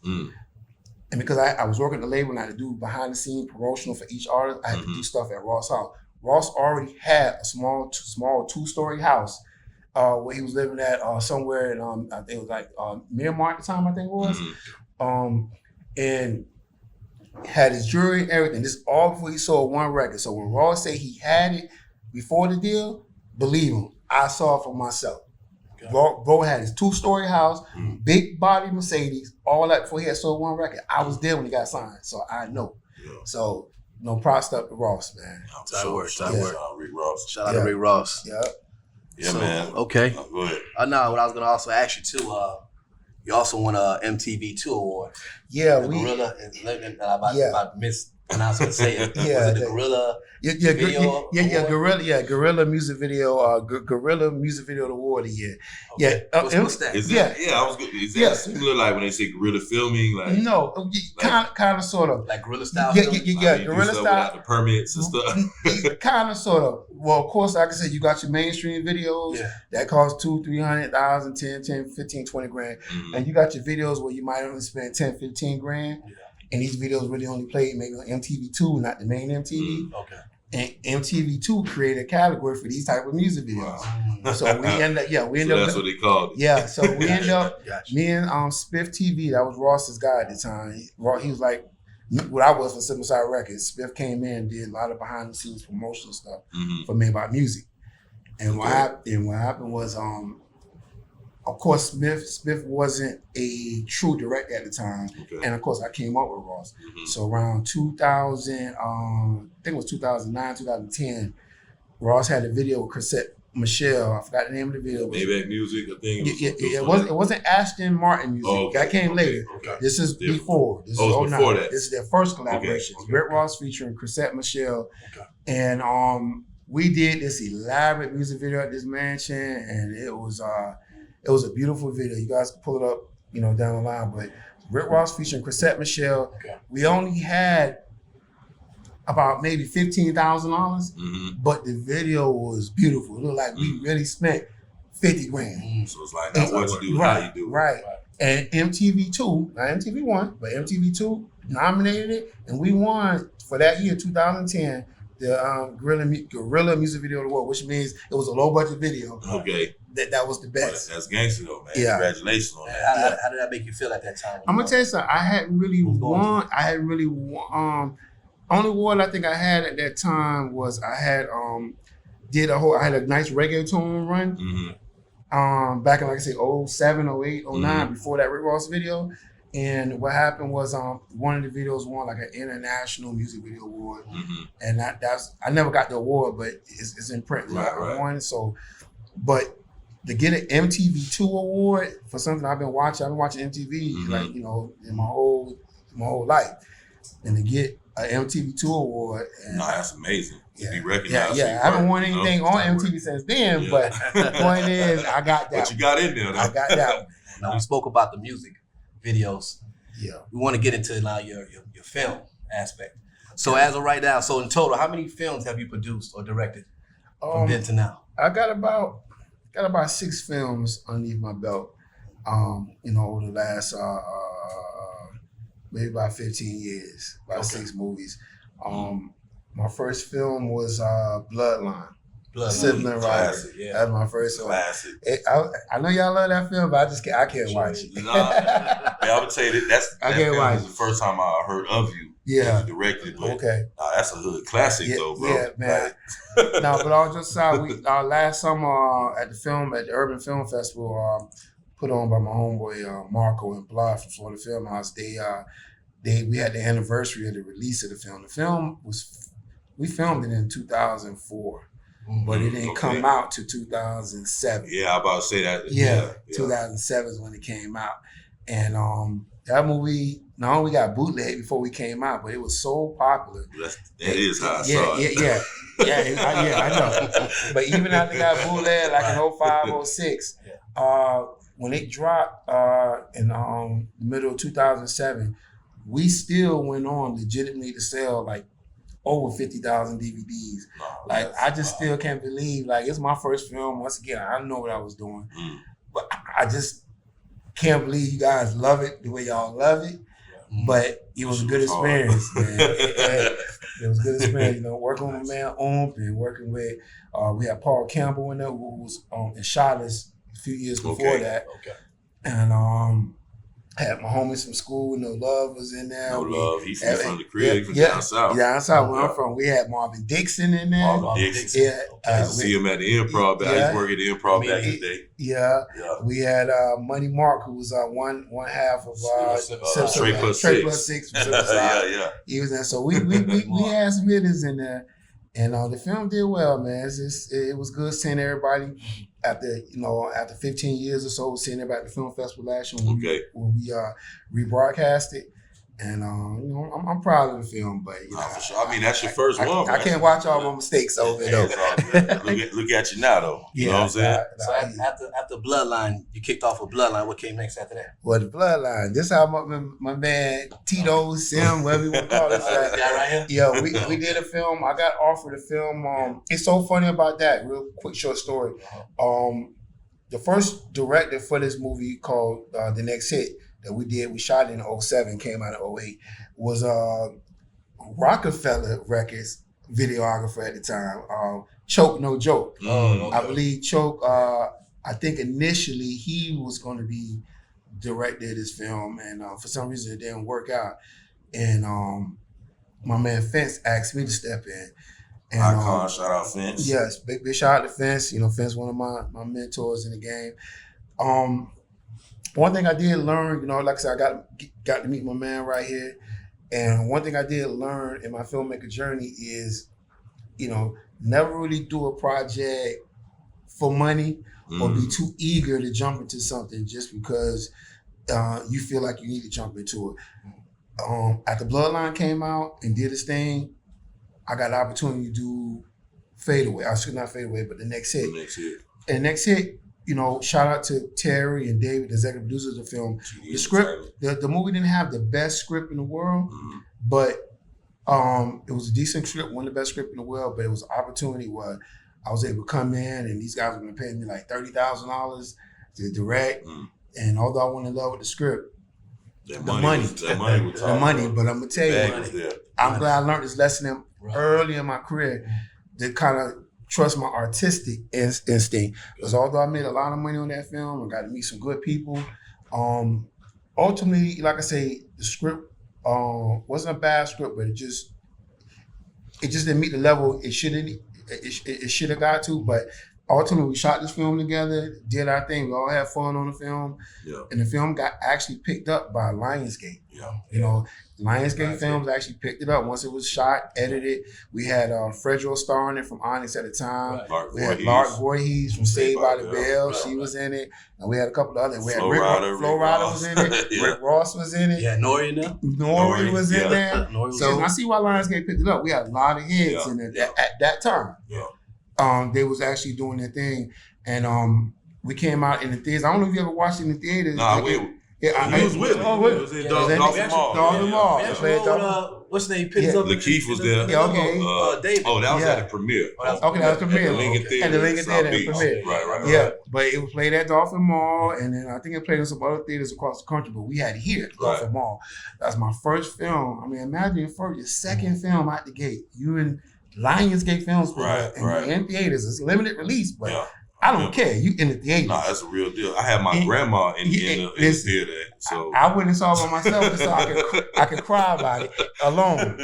S2: And because I was working at the label and I had to do behind the scene promotional for each artist, I had to do stuff at Ross' house. Ross already had a small 2-story house where he was living at somewhere in I think it was like Miramar at the time, I think it was. And had his jewelry and everything. This all before he sold one record. So when Ross said he had it before the deal, believe him, I saw it for myself. Okay. Bro had his 2-story house, big body Mercedes, all that before he had sold one record. I was there when he got signed, so I know. Yeah. So props up to Ross, man.
S1: Shout out
S3: Rick Ross.
S1: Shout out to Rick Ross.
S2: Yeah.
S3: Yeah, so, man.
S1: Okay.
S3: Go ahead.
S1: I know what I was gonna also ask you too. You also won a MTV2 award.
S2: Yeah,
S1: Gorilla and I'm about to mispronounce it. Say it. Was it the Gorilla?
S2: Gorilla music video. Gorilla music video award of the year.
S1: Okay.
S2: Yeah,
S1: what's that?
S3: Is that similar like when they say guerrilla filming? Like
S2: no, kind of sort of
S1: like guerrilla style.
S2: Yeah, guerrilla style.
S3: Without the permits and stuff.
S2: Kind of sort of. Well, of course, like I said, you got your mainstream videos that cost $200,000, $300,000, $10, $10, $15, $20 and you got your videos where you might only spend $10, $15 and these videos really only played maybe on MTV2, not the main MTV.
S1: Okay.
S2: And MTV2 created a category for these type of music videos. Wow. So we end up,
S3: that's what they called it.
S2: Yeah, so we end up, me and Spiff TV, that was Ross's guy at the time. He was like, what I was for Simple Side Records. Spiff came in and did a lot of behind the scenes promotional stuff for me about music. And what happened was, of course, Smith wasn't a true director at the time. Okay. And of course, I came up with Ross. So around 2000, I think it was 2009, 2010, Ross had a video with Chrisette Michelle. I forgot the name of the video.
S3: Maybach Music, I think.
S2: It wasn't Ashton Martin music.
S3: Oh, okay.
S2: That came later. Okay. This is before. This is
S3: before that.
S2: This is their first collaboration. Okay. Rick Ross featuring Chrisette Michelle. Okay. And we did this elaborate music video at this mansion, and it was a beautiful video. You guys can pull it up, down the line. But Rick Ross featuring Chrisette Michelle. Okay. We only had about maybe $15,000, but the video was beautiful. It looked like we really spent $50,000.
S3: So it's like not what you do, how you do it.
S2: Right. And MTV2, not MTV1, but MTV2 nominated it, and we won for that year, 2010, the Gorilla Music Video Award, which means it was a low budget video.
S3: Okay.
S2: That was the best.
S3: That's gangster though, man.
S2: Yeah.
S3: Congratulations on that.
S1: How did that make you feel at that time?
S2: I'm gonna tell you something. I hadn't really won. Only award I think I had at that time was I had a nice reggaeton run. Back in, like I say, 07, 08, 09, before that Rick Ross video. And what happened was one of the videos won like an international music video award. And that's I never got the award, but it's in print. I won. So, but to get an MTV2 award for something I've been watching MTV like in my whole life, and to get an MTV2 award. And,
S3: that's amazing. To be recognized.
S2: I haven't won anything on MTV since then, but the point is, I got that.
S3: But you got in there, though.
S2: I got that one.
S1: Now, we spoke about the music videos.
S2: Yeah.
S1: We want to get into now your film aspect. So as of right now, so in total, how many films have you produced or directed from then to now?
S2: I got about 6 films underneath my belt. Over the last maybe about 15 years, about 6 movies. My first film was Bloodline. Sibling Rivalry. Yeah. That was my first one.
S3: Classic.
S2: I know y'all love that film, but I can't watch it.
S3: I would say that was the first time I heard of you.
S2: Yeah.
S3: You directed, but
S2: okay.
S3: That's a hood classic though, bro.
S2: Yeah, man. No, but all just last summer at the Urban Film Festival, put on by my homeboy Marco and Blah from Florida Film House. We had the anniversary of the release of the film. The film we filmed it in 2004. But it didn't come out to 2007.
S3: Yeah, I about to say that.
S2: Yeah, 2007 is when it came out. And that movie not only got bootleg before we came out, but it was so popular.
S3: That is how I saw it.
S2: I know. But even after it got bootleg, like in 05, 06, when it dropped in the middle of 2007, we still went on legitimately to sell like over 50,000 DVDs. I just still can't believe, it's my first film. Once again, I know what I was doing. But I just can't believe you guys love it the way y'all love it. but it was a good experience, man. It was a good experience, working with my man Omp and working with, we had Paul Campbell in there who was in Charlotte a few years before that.
S1: Okay.
S2: And had my homies from school, No Love was in there.
S3: No Love, he's from the crib, from down south.
S2: Yeah, down south where I'm from. We had Marvin Dixon in there.
S3: Marvin Dixon.
S2: Yeah.
S3: I used to see him at the Improv. I used to work at the Improv back in the day.
S2: Yeah. We had Money Mark, who was one half of
S3: Trey Plus Six.
S2: Yeah. He was there. So we had some hitters in there. And the film did well, man. It was good seeing everybody after 15 years or so, seeing everybody at the film festival last year when we rebroadcast it. And I'm proud of the film, but
S3: for sure. I mean, that's your first one.
S2: I can't watch all my mistakes over it though.
S3: Look at you now, though. You know what I'm saying?
S1: So after Bloodline, you kicked off with Bloodline. What came next after that?
S2: Well, the Bloodline. This how my man Tito, Sim, whatever you want to call it.
S1: Right here?
S2: Yeah, we did a film. I got offered a film. It's so funny about that. Real quick, short story. The first director for this movie called The Next Hit that we shot in 2007, came out in 2008, was Rockefeller Records videographer at the time, Choke No Joke. I believe Choke, I think initially he was going to be director of this film, and for some reason it didn't work out. And my man Fence asked me to step in. And,
S3: Icon, shout out Fence.
S2: Yes, big shout out to Fence. Fence one of my mentors in the game. One thing I did learn, like I said, I got to meet my man right here. And one thing I did learn in my filmmaker journey is, never really do a project for money or be too eager to jump into something just because you feel like you need to jump into it. After Bloodline came out and did its thing, I got the opportunity to do Fadeaway. I should not Fadeaway, but The Next Hit. And Next Hit, shout out to Terry and David, the executive producers of the film. The script, the movie didn't have the best script in the world, but it was a decent script, one of the best script in the world, but it was an opportunity where I was able to come in and these guys were going to pay me like $30,000 to direct. And although I wasn't in love with the script, the money, but I'm going to tell you, I'm glad I learned this lesson early in my career to kind of trust my artistic instinct. Because although I made a lot of money on that film, I got to meet some good people. Ultimately, like I say, the script wasn't a bad script, but it just didn't meet the level it should have got to. But ultimately, we shot this film together, did our thing. We all had fun on the film, and the film got actually picked up by Lionsgate. Lionsgate Films actually picked it up once it was shot, edited. We had Fredro starring it from Onyx at the time. We had Lark Voorhees from Saved by the Bell. She was in it. And we had a couple of others. We had Flo Rida was in it. Rick Ross was in it.
S1: Yeah, Nori in there.
S2: Nori was in there. So I see why Lionsgate picked it up. We had a lot of hits in it at that time. They was actually doing their thing. And we came out in the theaters. I don't know if you ever watched it in the theaters.
S3: I was with me. It was in Dolphin Mall.
S1: What's his name?
S3: Lakeith was there.
S1: David.
S3: That was at the premiere.
S2: That was premiere. At the Lincoln Theater premiere.
S3: Right.
S2: Yeah, but it was played at Dolphin Mall, and then I think it played in some other theaters across the country, but we had it here at Dolphin Mall. That's my first film. I mean, imagine your second film out the gate. You in Lionsgate Films, and you're in theaters. It's a limited release, but I don't care. You in the theater.
S3: Nah, that's a real deal. I had my grandma in the theater, so
S2: I went and saw it by myself so I could cry about it alone.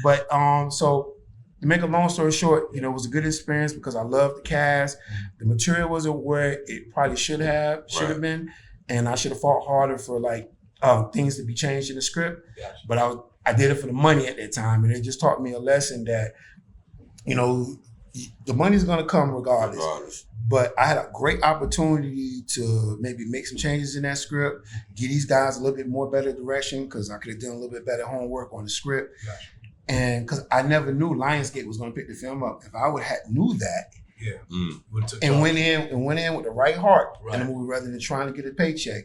S2: But so to make a long story short, it was a good experience because I loved the cast. The material wasn't where it probably should have been, and I should have fought harder for things to be changed in the script. But I did it for the money at that time, and it just taught me a lesson that the money's going to come regardless. But I had a great opportunity to maybe make some changes in that script, give these guys a little bit more better direction because I could have done a little bit better homework on the script. And because I never knew Lionsgate was going to pick the film up. If I would have knew that and went in with the right heart in the movie rather than trying to get a paycheck,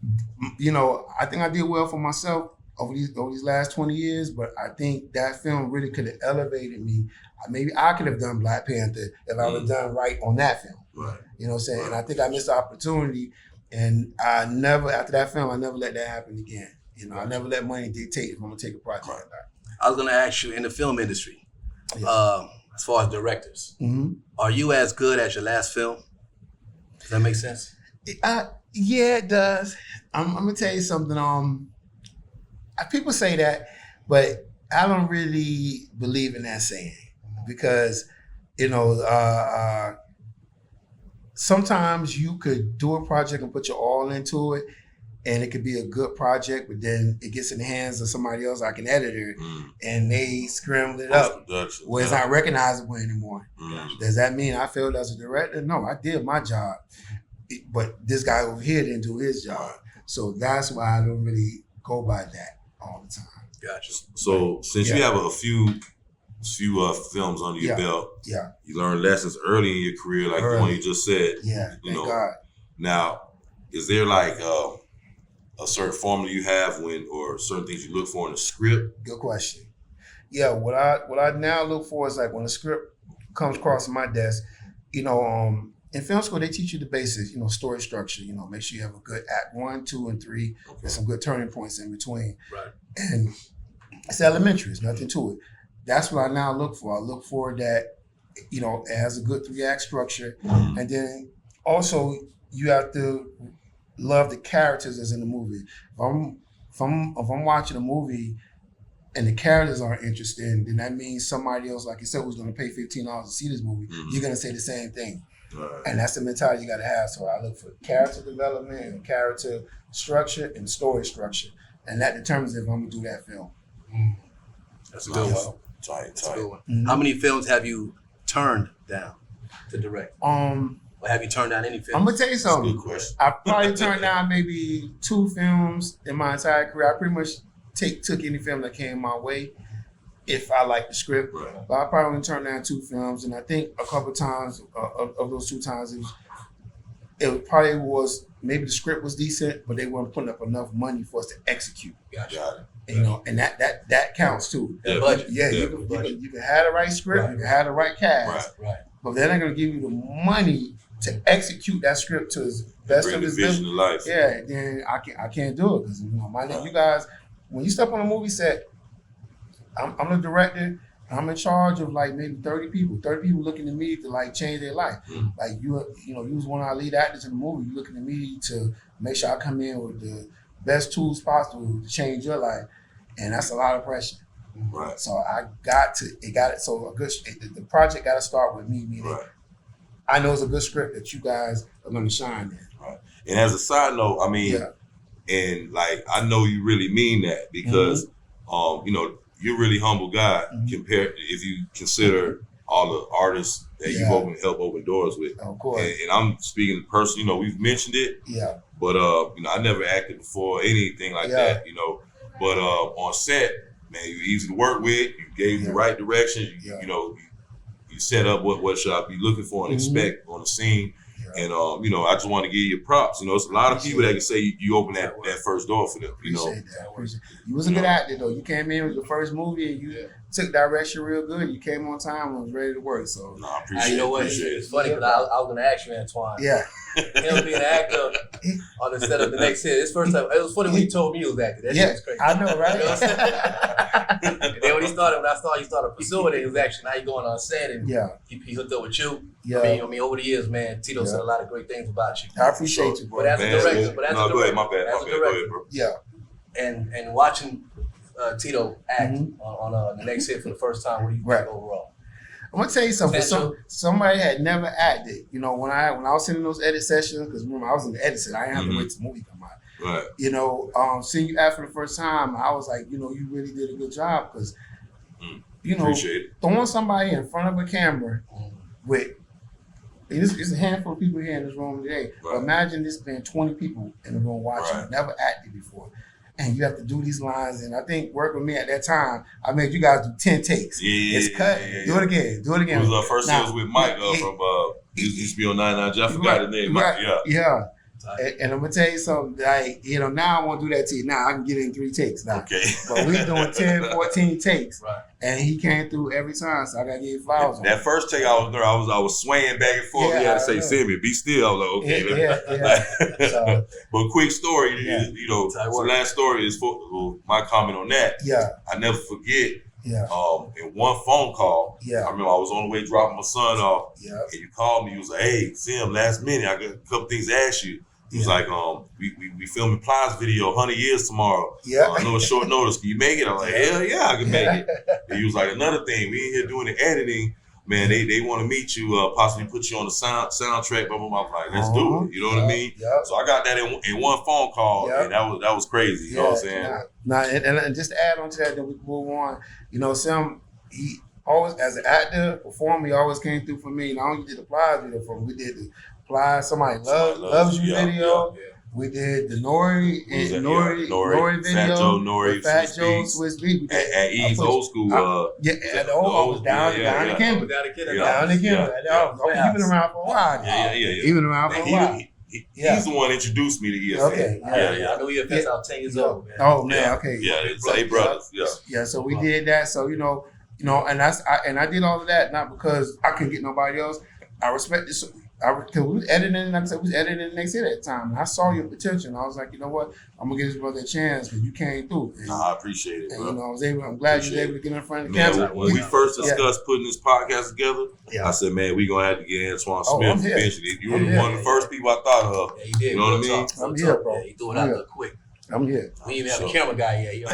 S2: I think I did well for myself over these last 20 years, but I think that film really could have elevated me. Maybe I could have done Black Panther if I would have done right on that film. You know what I'm saying? And I think I missed the opportunity And I never, after that film, I never let that happen again. You know, I never let money dictate if I'm gonna take a project or not.
S1: I was gonna ask you, in the film industry, as far as directors, are you as good as your last film? Does that make sense?
S2: Yeah, it does. I'm gonna tell you something. People say that, but I don't really believe in that saying because, you know, sometimes you could do a project and put your all into it, and it could be a good project, but then it gets in the hands of somebody else, like an editor, and they scramble it up where it's not recognizable anymore. Does that mean I failed as a director? No, I did my job, but this guy over here didn't do his job. So that's why I don't really go by that all the time.
S1: Gotcha.
S3: So since you have a few films under your belt, you learned lessons early in your career, like the one you just said.
S2: Yeah,
S3: you know.
S2: God.
S3: Now, is there like a certain formula you have or certain things you look for in a script?
S2: Good question. Yeah, what I now look for is like when a script comes across my desk, you know, in film school, they teach you the basics, you know, story structure, you know, make sure you have a good act 1, 2, and 3, and some good turning points in between.
S1: Right.
S2: And it's elementary, it's nothing to it. That's what I now look for. I look for that, you know, it has a good 3-act structure. And then also you have to love the characters that's in the movie. If I'm watching a movie and the characters aren't interested, then that means somebody else, like you said, who's going to pay $15 to see this movie, you're going to say the same thing. Right. And that's the mentality you got to have. So I look for character development and character structure and story structure. And that determines if I'm going to do that film.
S1: That's a good one.
S3: Tight.
S1: How many films have you turned down to direct? Or have you turned down any films?
S2: I'm gonna tell you something.
S3: Good question.
S2: I probably turned down maybe 2 films in my entire career. I pretty much took any film that came my way if I liked the script. Right. But I probably only turned down 2 films, and I think a couple times of those 2 times it probably was maybe the script was decent, but they weren't putting up enough money for us to execute.
S1: Gotcha.
S2: You know, and that counts too.
S1: Yeah, budget.
S2: Yeah, you can have the right script, you can have the right cast,
S1: right.
S2: But they're not going to give you the money to execute that script to its best of its ability.
S3: Life.
S2: Yeah, then I can't do it because you know you guys, when you step on a movie set, I'm the director. I'm in charge of like maybe 30 people. 30 people looking at me to like change their life. Like you was one of our lead actors in the movie. You looking at me to make sure I come in with the best tools possible to change your life, and that's a lot of pressure.
S3: Right.
S2: So the project got to start with me. Meaning, I know it's a good script that you guys are going to shine in.
S3: Right. And as a side note, I mean, and like I know you really mean that because, you know, you're a really humble guy compared if you consider all the artists that you've helped open doors with.
S2: Of course.
S3: And I'm speaking personally, you know, we've mentioned it. Yeah. But you know, I never acted before, anything like that, you know. But on set, man, you're easy to work with. You gave the right direction. You know, you set up what should I be looking for and expect on the scene. And you know, I just want to give you props. You know, it's a lot of people that can say you open that first door for them. You know,
S2: you was a good actor though. You came in with your first movie and you took direction real good. You came on time and was ready to work. So
S3: I appreciate it.
S1: You know what? It's funny because I was going to ask you, Antwan.
S2: Yeah.
S1: Him being an actor on the set of the next hit. This first time, it was funny when you told me he was acting. That shit was crazy.
S2: I know, right?
S1: You know what I'm saying? And then when I saw he started pursuing it, it was actually now he going on set and he hooked up with you.
S2: Yeah.
S1: I mean, over the years, man, Tito said a lot of great things about you.
S2: I appreciate you, bro.
S1: But as a director,
S3: go ahead, my bad. Go ahead, bro.
S2: Yeah.
S1: And watching Tito act on the next hit for the first time, what do you think overall?
S2: I'm gonna tell you something. Somebody had never acted. You know, when I was in those edit sessions, because remember I was in the edit set, I didn't have to wait till the movie come out.
S3: Right.
S2: You know, seeing you act for the first time, I was like, you know, you really did a good job because, you know, throwing somebody in front of a camera with. It's a handful of people here in this room today. Right. But imagine this being 20 people in the room watching, never acted before. And you have to do these lines. And I think working with me at that time, I made you guys do 10 takes. It's cut. Do it again. Do it again.
S3: It was first it was with Mike from used to be on 99 Jeff. I forgot his name. Mike.
S2: Yeah. And I'm gonna tell you something, like, now I won't do that to you. Now I can get it in 3 takes now.
S3: Okay.
S2: But we doing 10, 14 takes.
S1: Right.
S2: And he came through every time, so I gotta give you flowers on
S3: That first take I was swaying back and forth.
S2: Yeah,
S3: He had to
S2: I
S3: say,
S2: know.
S3: "Send me, be still." I was like, okay.
S2: Yeah. So,
S3: But quick story,
S2: Yeah.
S3: the last story is for my comment on that.
S2: yeah,
S3: I never forget.
S2: yeah,
S3: In one phone call,
S2: yeah,
S3: I remember I was on the way dropping my son off,
S2: yeah.
S3: and you called me. You was like, "Hey, Sim, last minute, I got a couple things to ask you." He was like, we filming Plies video 100 years tomorrow.
S2: Yeah.
S3: I know it's short notice. Can you make it? I'm like, hell yeah, I can make it. And he was like, another thing, we in here doing the editing. Man, they want to meet you, possibly put you on the soundtrack. Blah, blah, blah. I'm like, let's do it. You know what I mean?
S2: Yeah.
S3: So I got that in one phone call, and that was crazy. You know what I'm saying?
S2: Nah, and just to add on to that, then we can move on. Sam, he always, as an actor, performer, he always came through for me. Not only did the Plies video for him, we did the Plies Somebody Loves You video.
S1: Yeah.
S2: We did the Nori
S3: Fat Joe,
S2: video. Fat Joe, Swiss Beat.
S3: At Eve's old school.
S2: At the old was down in Kendall. Down in Kendall. He's been around for a while.
S3: Yeah.
S2: He's been around for a while.
S3: He's the one that introduced me to EFN.
S2: Okay.
S1: Yeah. I know EFN's out 10 years old, man.
S2: Oh man. Okay.
S3: Yeah, it's 8 brothers. Yeah.
S2: Yeah. So we did that. So and I did all of that not because I couldn't get nobody else. I respect this. Because we was editing, like I said, we was editing the next hit at the time. And I saw your potential. And I was like, you know what? I'm going to give this brother a chance because you came through. And,
S3: I appreciate it, bro.
S2: And, I'm glad you was able to get in front of the camera.
S3: When we first discussed putting this podcast together, I said, man, we're going to have to get Antwan Smith eventually. You were one of the first people I thought of.
S1: Yeah, he did.
S3: You know what I mean?
S2: I'm here, bro.
S1: Yeah, he threw it out there quick.
S2: I'm here.
S1: We didn't even have a camera guy yet. You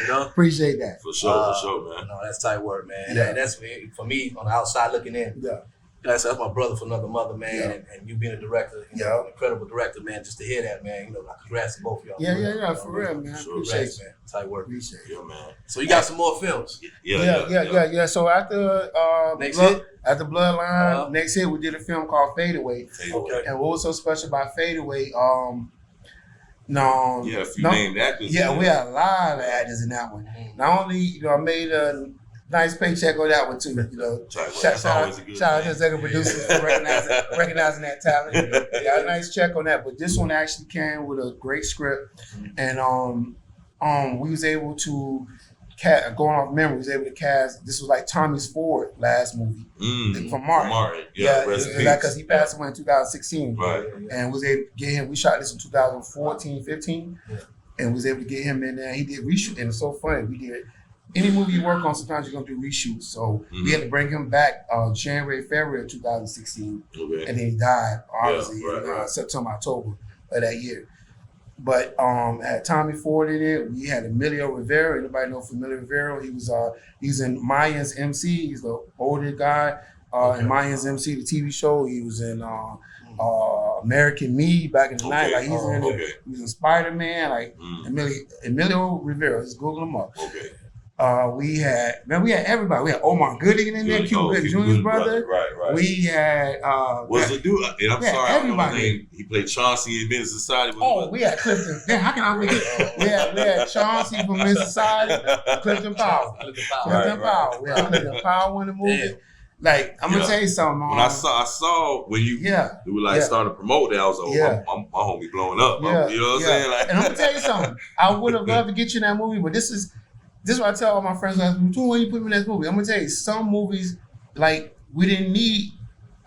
S1: know?
S2: Appreciate that.
S3: For sure, man.
S1: No, that's tight work, man.
S2: Yeah.
S1: And that's for me on the outside looking in.
S2: Yeah.
S1: That's my brother for another mother, man. And you being a director, an incredible director, man. Just to hear that, man. Like, congrats to both of y'all.
S2: Yeah, for real, man.
S3: Sure.
S2: Appreciate
S1: man. Tight work.
S2: Appreciate it.
S3: Yeah, man.
S1: So you got some more films?
S2: Yeah. So after
S1: Next hit?
S2: After Bloodline, next hit, we did a film called Fade Away.
S1: Okay.
S2: And what was so special about Fade Away?
S3: If you named actors.
S2: Yeah, we had a lot of actors in that one.
S1: Mm-hmm.
S2: Not only, I made a nice paycheck on that one too. Shout out to the executive producers for recognizing that talent. Got a nice check on that. But this one actually came with a great script, and we was able to going off memory, we was able to cast. This was like Tommy's Ford last movie from Martin. Because he passed away in 2016.
S3: Right.
S2: And was able to get him. We shot this in 2014, 15, and was able to get him in there. He did reshoot, and it's so funny. We did any movie you work on. Sometimes you're gonna do reshoots. So we had to bring him back January, February of 2016, and then he died obviously in September, October of that year. But had Tommy Ford in it. We had Emilio Rivera. Anybody know Emilio Rivera? He was in Mayans MC. He's the older guy in Mayans MC, the TV show. He was in American Me back in the night. Like he's in it. He was in Spider-Man. Like Emilio Rivera. Just Google him up.
S3: Okay.
S2: We had everybody. We had Omar Gooding in there, Cuba Gooding Jr.'s brother.
S3: Right.
S2: We had
S3: was the dude? And I'm sorry, I don't know his
S2: everybody.
S3: name. He played Chauncey in Men's Society.
S2: We had Clifton. How can I forget? we had Chauncey from Men's Society, Clifton Powell. Clifton Powell. We had Clifton Powell in the movie.
S1: Damn.
S2: Like I'm gonna tell you something.
S3: When I saw when you were started to promote that, I was like, my homie blowing up. You know what I'm saying? Like,
S2: and I'm gonna tell you something. I would have loved to get you in that movie, but this is what I tell all my friends. When you put me in that movie, I'm gonna tell you some movies like we didn't need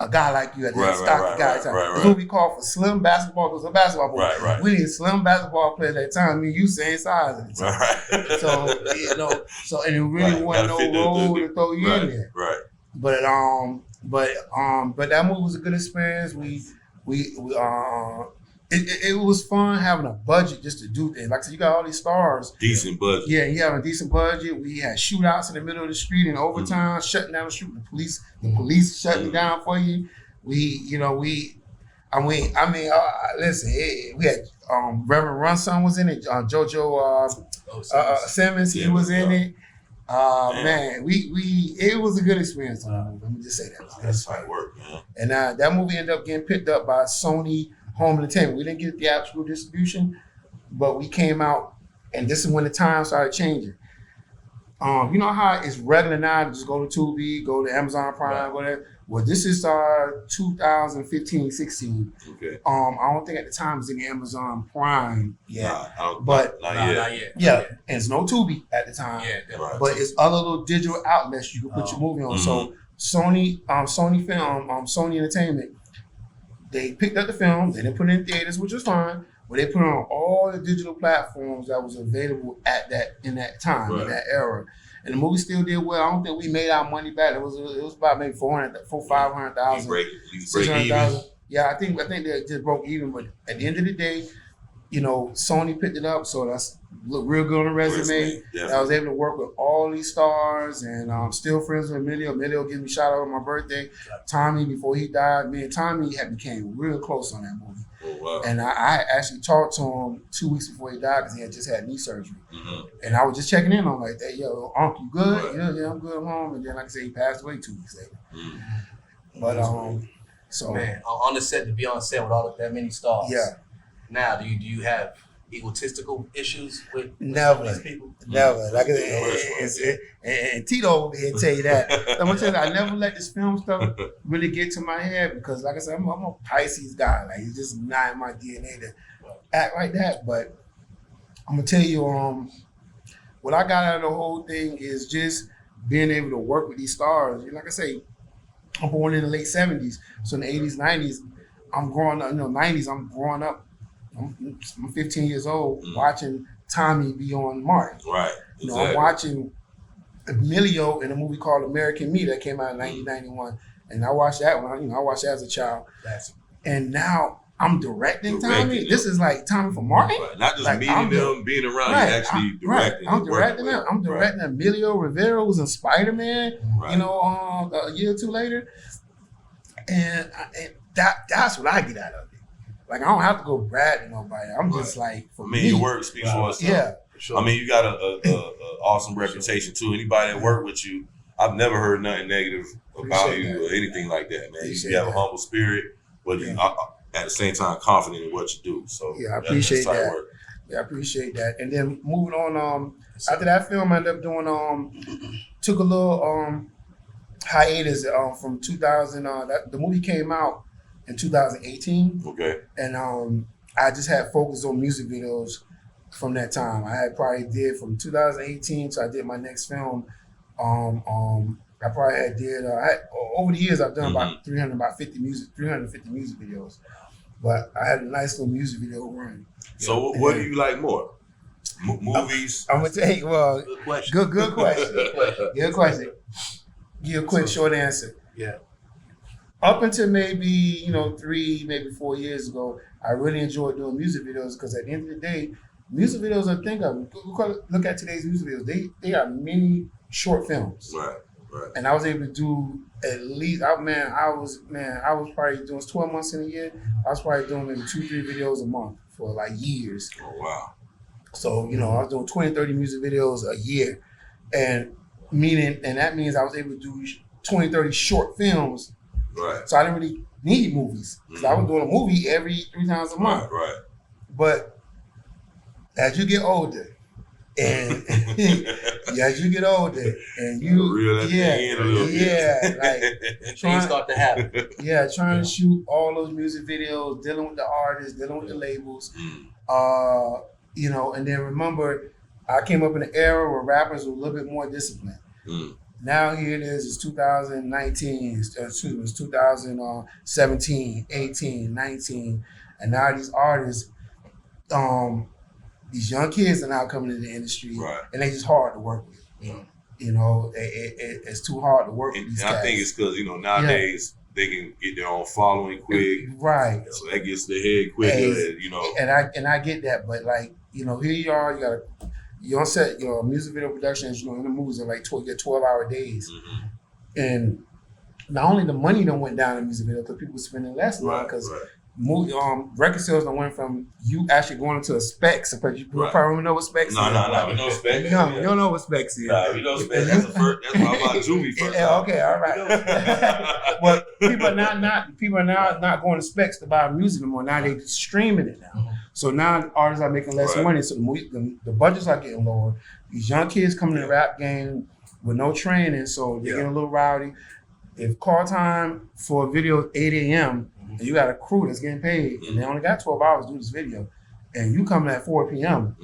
S2: a guy like you at that stocky guy at the time. This movie called for slim basketball because a basketball movie.
S3: Right.
S2: We needed slim basketball players at that time. I mean, you same size at the time. So and it really wasn't no role to throw you in there.
S3: Right.
S2: But that movie was a good experience. It was fun having a budget just to do things. Like I said, you got all these stars.
S3: Decent budget.
S2: Yeah, you have a decent budget. We had shootouts in the middle of the street in overtime, shutting down the street. The police shutting it down for you. Listen, we had Reverend Runson was in it. JoJo Simmons, he was in it. Man, it was a good experience. Let me just say that.
S3: That's hard work, man.
S2: And that movie ended up getting picked up by Sony Home Entertainment. We didn't get the actual distribution, but we came out, and this is when the time started changing. You know how it's regular now to just go to Tubi, go to Amazon Prime, go there. Well, this is 2015, 16.
S3: Okay.
S2: I don't think at the time it was in Amazon Prime yet.
S3: Not
S1: Not
S3: yet.
S1: yet.
S2: And it's no Tubi at the time.
S1: Yeah,
S3: Right.
S2: But it's other little digital outlets you can put your movie on. So Sony Entertainment, they picked up the film, they didn't put it in theaters, which was fine, but they put it on all the digital platforms that was available in that time, in that era. And the movie still did well. I don't think we made our money back. It was about maybe 500,000.
S3: Break
S2: 600,000. Yeah, I think they just broke even. But at the end of the day, Sony picked it up, so that's look real good on the resume. I was able to work with all these stars, and still friends with Emilio. Emilio gave me a shout out on my birthday. Tommy, before he died, me and Tommy became real close on that movie.
S3: Oh, wow.
S2: And I actually talked to him 2 weeks before he died because he had just had knee surgery. And I was just checking in on him like, hey, yo, Uncle, you good?
S3: Right.
S2: Yeah, I'm good. I'm home. And then, like I said, he passed away 2 weeks later. But so
S1: man, on the set, to be on set with that many stars.
S2: Yeah.
S1: Now, do you have egotistical issues with
S2: Never.
S1: these people?
S2: Never. Like and Tito over here tell you that. I'm gonna tell you, I never let this film stuff really get to my head because, like I said, I'm a Pisces guy. Like it's just not in my DNA to act like that. But I'm gonna tell you, what I got out of the whole thing is just being able to work with these stars. Like I say, I'm born in the late 70s, so in the 80s, 90s, I'm growing up. 90s, I'm growing up. I'm 15 years old watching Tommy be on Martin.
S3: Right. Exactly.
S2: I'm watching Emilio in a movie called American Me that came out in 1991. And I watched that one. I watched that as a child. And now I'm directing Tommy. This is like Tommy for Martin.
S3: Right. Not just
S2: like,
S3: meeting them, being around,
S2: right,
S3: you actually directing.
S2: I'm directing them. I'm directing Emilio Rivera, who's in Spider-Man, a year or two later. And that's what I get out of it. Like, I don't have to go brag to nobody. I'm just like, for me.
S3: Your work speaks for itself.
S2: Yeah.
S1: Sure.
S3: I mean, you got a awesome reputation, too. Anybody that worked with you, I've never heard nothing negative about you or anything like that, man. You have a humble spirit, but you at the same time confident in what you do. So
S2: yeah, I appreciate that.
S3: Work.
S2: Yeah, I appreciate that. And then moving on, after that film, I ended up doing, took a little hiatus from 2000. The movie came out in 2018.
S3: Okay.
S2: And I just had focused on music videos from that time. I had probably did from 2018 till I did my next film. I probably had did over the years I've done about 350 music videos. But I had a nice little music video run.
S3: So what do you like more? Movies?
S2: I'm gonna tell you. Well,
S1: good question.
S2: Good question. Good question. Give you a quick short answer.
S1: Yeah.
S2: Up until maybe 3, maybe 4 years ago, I really enjoyed doing music videos because at the end of the day, music videos I think of. Look at today's music videos. They are mini short films.
S3: Right.
S2: And I was able to do at least. I was probably doing 12 months in a year. I was probably doing maybe 2-3 videos a month for like years.
S3: Oh wow.
S2: So I was doing 20-30 music videos a year, and that means I was able to do 20-30 short films.
S3: Right.
S2: So I didn't really need movies because I was doing a movie every 3 times a month.
S3: Right.
S2: But as you get older, and
S1: things start to happen.
S2: Trying to shoot all those music videos, dealing with the artists, dealing with the labels, and then remember, I came up in an era where rappers were a little bit more disciplined. Now here it is, it's 2019, it's 2017, 18, 19, and now these artists, these young kids are now coming into the industry, and they just hard to work with. It's too hard to work with these guys.
S3: I think it's because nowadays they can get their own following quick,
S2: right?
S3: So that gets their head quicker,
S2: And I get that, but like here you are, you on set, music video productions, in the movies are like 12-hour days, and not only the money done went down in music video because people were spending less now because record sales done went from you actually going into a specs. But you probably know what specs is.
S3: No, we know specs.
S2: You don't know what specs is.
S3: Nah, we know specs. That's the first. That's why I bought Juvie first.
S2: Okay, all right. But people are now not going to specs to buy music anymore. Now they streaming it now. So now artists are making less money. So the budgets are getting lower. These young kids coming in the rap game with no training, so they're getting a little rowdy. if call time for a video is 8 a.m. and you got a crew that's getting paid and they only got 12 hours to do this video, and you come at 4 p.m.,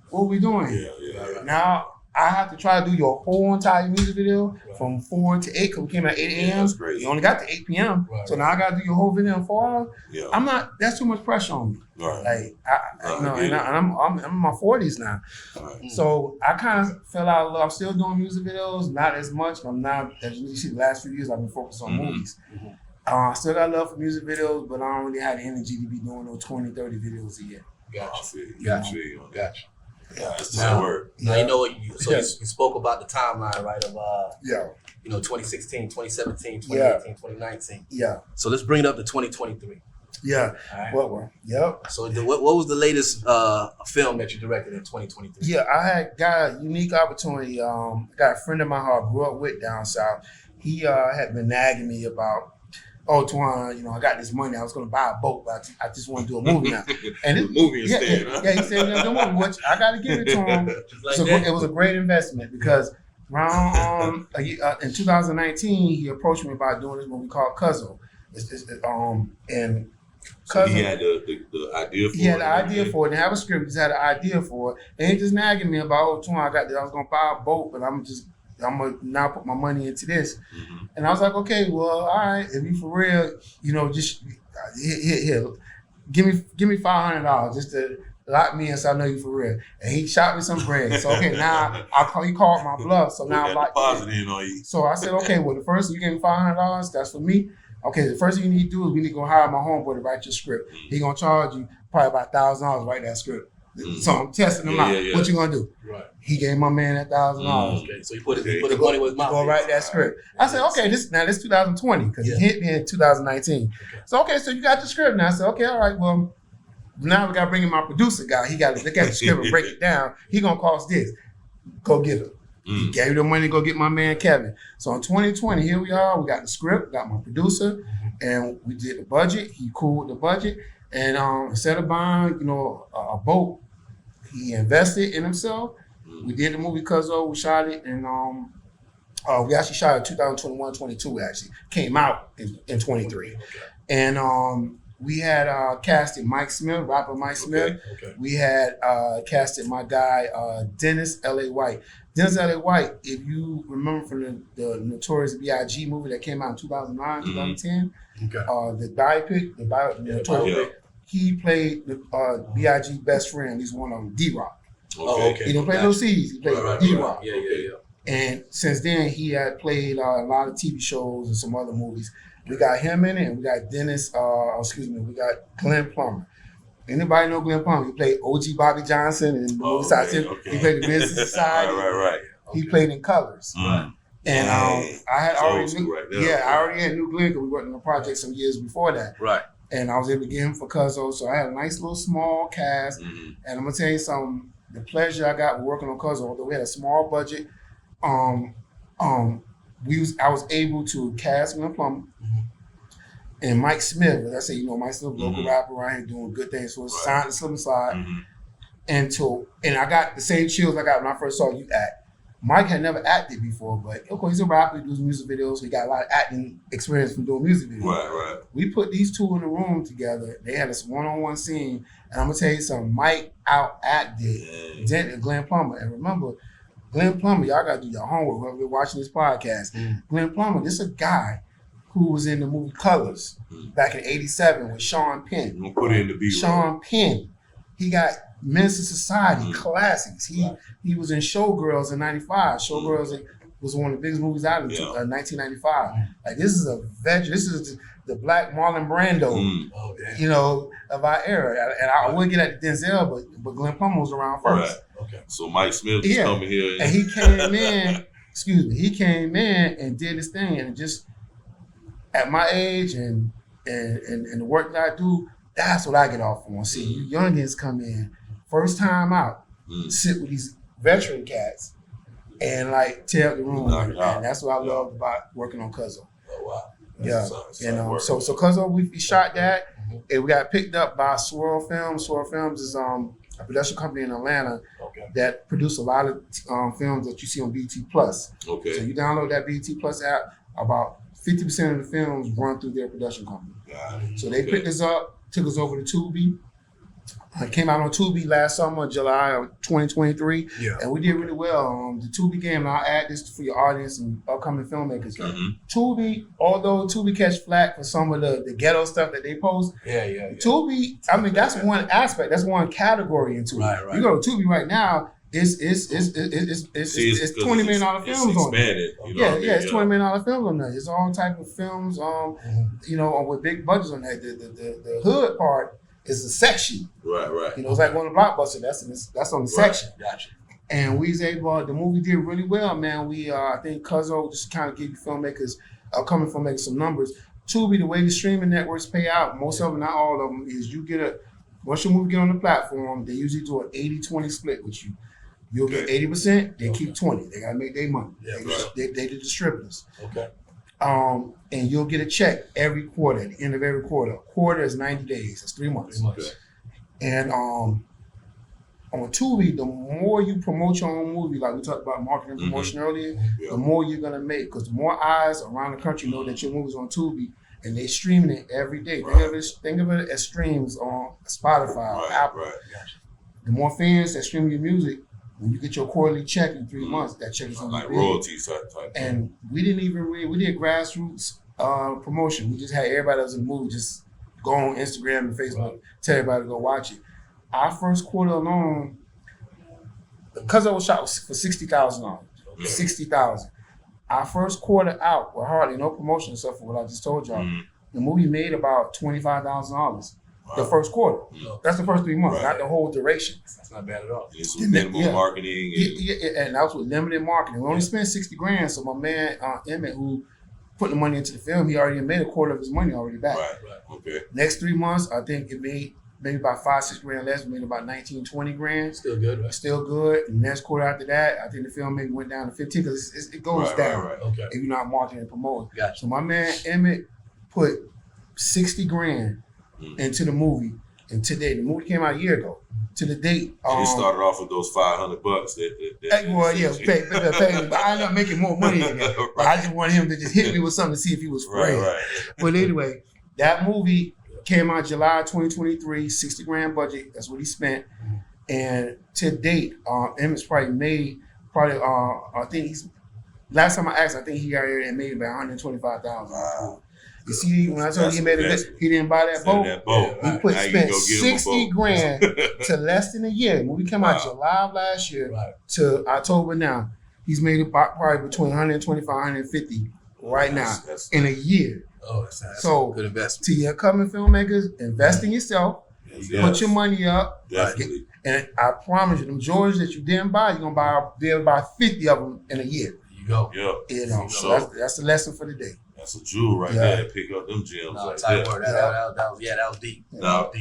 S2: what are we doing?
S3: Yeah.
S2: Now I have to try to do your whole entire music video from 4 to 8 because we came at 8 a.m.
S3: That's crazy.
S2: You only got to 8 p.m. So now I got to do your whole video in 4 hours.
S3: Yeah.
S2: That's too much pressure on me.
S3: Right.
S2: Like, I'm in my 40s now.
S3: Right.
S2: So I kind of fell out of love. I'm still doing music videos, not as much. I'm not, as you see, the last few years I've been focused on movies. I still got love for music videos, but I don't really have the energy to be doing those 20, 30 videos a year.
S1: Gotcha.
S3: Gotcha. Yeah, that's how it works.
S1: Now, you know what, you spoke about the timeline, right, of, 2016, 2017, 2018, 2019.
S2: Yeah.
S1: So let's bring it up to 2023.
S2: Yeah.
S1: Right.
S2: What one? Yep.
S1: So what was the latest film that you directed in 2023?
S2: Yeah, I got a unique opportunity. I got a friend of mine who I grew up with down south. He had been nagging me about, Twan, I got this money. I was going to buy a boat, but I just want to do a movie now. And this
S3: movie instead, huh?
S2: Yeah, he said, "No movie," which I got to give it to him. It was a great investment because around in 2019, he approached me about doing this movie called Cuzzo. And
S3: so he had the idea for it.
S2: He had the idea for it. Didn't have a script. He just had an idea for it. And he just nagging me about, Twan, I got this. I was going to buy a boat, but I'm going to now put my money into this. And I was like, okay, well, all right, if you for real, just here, give me $500 just to lock me in so I know you for real. And he shot me some bread. So, okay, now he called my bluff. So now I'm like, so I said, okay, well, the first you give me $500, that's for me. Okay, the first thing you need to do is we need to go hire my homeboy to write your script. He going to charge you probably about $1,000 to write that script. So I'm testing him out. What you gonna do? Right. He gave my man $1,000.
S1: Okay, so you put the money with my
S2: go write that script. I said, okay, this 2020 because it hit me in 2019. Okay. So okay, so you got the script now. I said, okay, all right, well, now we got to bring in my producer guy. He got to look at the script and break it down. He gonna cost this. Go get him. He gave the money to go get my man Kevin. So in 2020, here we are. We got the script, got my producer, and we did the budget. He cool with the budget, and instead of buying, a boat. He invested in himself. We did the movie Cuzzo. We shot it, and we actually shot it 2021, 22. Actually came out in 23, and we had casted Mike Smith, rapper Mike Smith. Okay. We had casted my guy Dennis L.A. White. Dennis L.A. White, if you remember from the Notorious B.I.G. movie that came out in 2009, 2010, the biopic, Notorious. He played the B.I.G. best friend. He's one of them, D-Rock.
S3: Okay.
S2: He didn't play Lil C's. He played D-Rock.
S1: Yeah.
S2: And since then, he had played a lot of TV shows and some other movies. We got him in it, and we got we got Glenn Plummer. Anybody know Glenn Plummer? He played O.G. Bobby Johnson in the movie South Central. He played the Business Society.
S3: Right.
S2: He played in Colors. And I already knew Glenn because we worked on a project some years before that.
S1: Right.
S2: And I was able to get him for Cuzzo. So I had a nice little small cast. And I'm going to tell you something, the pleasure I got working on Cuzzo, although we had a small budget, I was able to cast Glenn Plummer and Mike Smith. As I say, Mike Smith, local rapper around here doing good things. So it's signed to Slip and Slide. And I got the same chills I got when I first saw you act. Mike had never acted before, but of course he's a rapper, he does music videos, so he got a lot of acting experience from doing music videos.
S3: Right.
S2: We put these two in the room together. They had this one-on-one scene, and I'm gonna tell you something. Mike out-acted Glenn Plummer. And remember, Glenn Plummer, y'all gotta do your homework whoever you're watching this podcast. Glenn Plummer, this is a guy who was in the movie Colors back in '87 with Sean Penn.
S3: I'm gonna put it in the B-roll.
S2: Sean Penn. He got Men's Society classics. He was in Showgirls in '95. Showgirls was one of the biggest movies out in 1995. Like this is a veteran. This is the Black Marlon Brando, of our era. And I would get at Denzel, but Glenn Plummer was around first.
S3: Right. Okay. So Mike Smith is coming here,
S2: and he came in. He came in and did his thing, and just at my age and the work that I do, that's what I get off on. See, you youngins come in, first time out, sit with these veteran cats and tear up the room. And that's what I love about working on Cuzzo.
S3: Oh, wow.
S2: So Cuzzo, we shot that, and we got picked up by Swirl Films. Swirl Films is a production company in Atlanta that produce a lot of films that you see on BT Plus.
S3: Okay.
S2: So you download that BT Plus app, about 50% of the films run through their production company.
S3: Got it.
S2: So they picked us up, took us over to Tubi. I came out on Tubi last summer, July of 2023, and we did really well. The Tubi game, and I'll add this for your audience and upcoming filmmakers. Tubi, although Tubi catch flack for some of the ghetto stuff that they post, Tubi, I mean, that's one aspect, that's one category in Tubi. Right. You go to Tubi right now, it's $20 million films on there. It's $20 million films on there. It's all type of films, you know, with big budgets on that. The hood part is a section.
S3: Right.
S2: You know, it's like going to Blockbuster. That's on the section.
S3: Gotcha.
S2: And we was able. The movie did really well, man. We I think Cuzzo, just to kind of give you filmmakers, upcoming filmmakers, some numbers. Tubi, the way the streaming networks pay out, most of them, not all of them, is you get once your movie get on the platform, they usually do an 80-20 split with you. You'll get 80%, they keep 20. They gotta make their money. They the distributors.
S3: Okay.
S2: And you'll get a check every quarter, at the end of every quarter. A quarter is 90 days. That's 3 months.
S3: Okay.
S2: And on Tubi, the more you promote your own movie, like we talked about marketing and promotion earlier, the more you're gonna make. Because the more eyes around the country know that your movie's on Tubi, and they streaming it every day. Think of it as streams on Spotify or Apple. Right. The more fans that stream your music, when you get your quarterly check in 3 months, that check is on
S3: like royalties type.
S2: And we didn't even we did grassroots promotion. We just had everybody that was in the movie just go on Instagram and Facebook, tell everybody to go watch it. Our first quarter alone, because I was shot for $60,000, $60,000. Our first quarter out with hardly no promotion except for what I just told y'all. The movie made about $25,000. The first quarter. That's the first 3 months, not the whole duration.
S1: That's not bad at all.
S3: It's with minimal marketing.
S2: And that was with limited marketing. We only spent $60,000. So my man Emmett, who put the money into the film, he already made a quarter of his money already back.
S3: Right. Okay.
S2: Next 3 months, I think it made maybe about $5-6 less. We made about $19-20.
S1: Still good, right?
S2: Still good. And next quarter after that, I think the film maybe went down to 15 because it goes down
S3: Okay.
S2: if you're not marketing and promoting.
S1: Gotcha.
S2: So my man Emmett put $60,000 into the movie, and today the movie came out a year ago. To the date,
S3: and it started off with those $500.
S2: Pay me, but I ended up making more money than that. But I just wanted him to just hit me with something to see if he was free.
S3: Right.
S2: But anyway, that movie came out July 2023, $60,000 budget. That's what he spent. And to date, Emmett's probably made I think last time I asked, I think he already made about $125,000.
S3: Wow.
S2: You see, when I told you he made he didn't buy that boat. He spent $60,000 to less than a year. The movie came out July of last year to October now. He's made about probably between $125, $150 right now in a year.
S1: Oh, that's
S2: so
S1: good investment.
S2: To your coming filmmakers, invest in yourself. Put your money up.
S3: Definitely.
S2: And I promise you, the majority that you didn't buy, you're gonna be able to buy 50 of them in a year.
S1: There you go.
S3: Yeah.
S2: You know, so that's the lesson for the day.
S3: That's a jewel right there. Pick up them gems like that.
S1: That was deep.
S3: Now,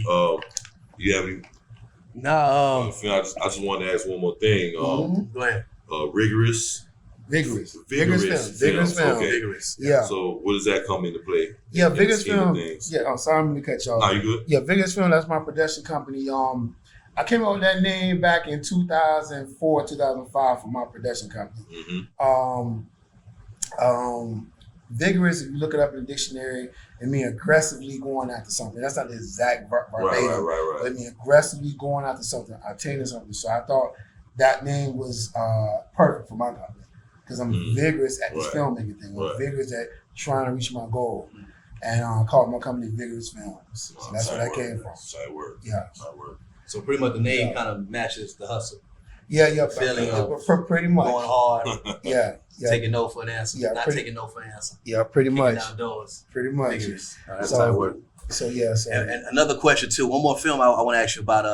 S3: you have any?
S1: No.
S3: I just wanted to ask one more thing.
S1: Go ahead.
S3: Vigorous
S2: films.
S3: Okay.
S1: Vigorous.
S2: Yeah.
S3: So what does that come into play?
S2: Yeah, Vigorous film. Yeah. I'm sorry, let me cut y'all.
S3: No, you good?
S2: Yeah, Vigorous film. That's my production company. I came up with that name back in 2004, 2005 for my production company. Vigorous, if you look it up in the dictionary, it means aggressively going after something. That's not the exact verbatim.
S3: Right.
S2: But it means aggressively going after something, attaining something. So I thought that name was perfect for my company because I'm vigorous at this filmmaking thing. I'm vigorous at trying to reach my goal. And I called my company Vigorous Films. So that's where that came from.
S3: Side work.
S2: Yeah.
S3: Side work.
S1: So pretty much the name kind of matches the hustle.
S2: Yeah.
S1: Feeling
S2: pretty much.
S1: Going hard.
S2: Yeah.
S1: Taking no for an answer.
S2: Yeah,
S1: taking no for an answer.
S2: Yeah, pretty much.
S1: Outdoors.
S2: Pretty much.
S1: Vigorous. That's how it works.
S2: So yeah.
S1: And another question too. One more film I want to ask you about.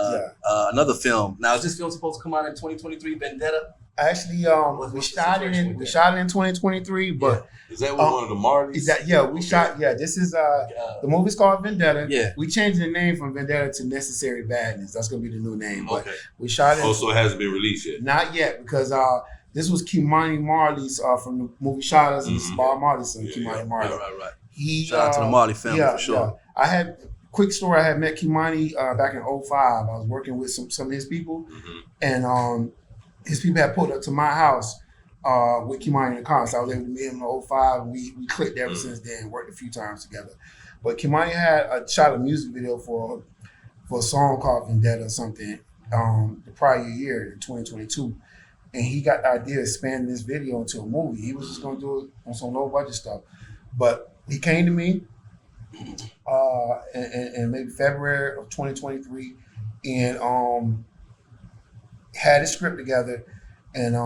S1: Another film. Now, is this film supposed to come out in 2023? Vendetta.
S2: Actually, we shot it in 2023, but
S3: is that one of the Martys?
S2: Is that we shot? Yeah, this is the movie's called Vendetta.
S1: Yeah,
S2: we changed the name from Vendetta to Necessary Badness. That's gonna be the new name. But we shot it.
S3: Also, it hasn't been released yet.
S2: Not yet, because this was Kimani Marley's from the movie Shot Us. This is Bob Marley's son, Kimani Marley.
S1: Right. Shout out to the Marley family for sure.
S2: Yeah. I had quick story. I had met Kimani back in 2005. I was working with some of his people, and his people had pulled up to my house with Kimani and Khan. So I was able to meet him in 05, and we clicked ever since then, worked a few times together. But Kimani had shot a music video for a song called Vendetta or something the prior year in 2022. And he got the idea of expanding this video into a movie. He was just going to do it on some low budget stuff. But he came to me in maybe February of 2023 and had his script together. And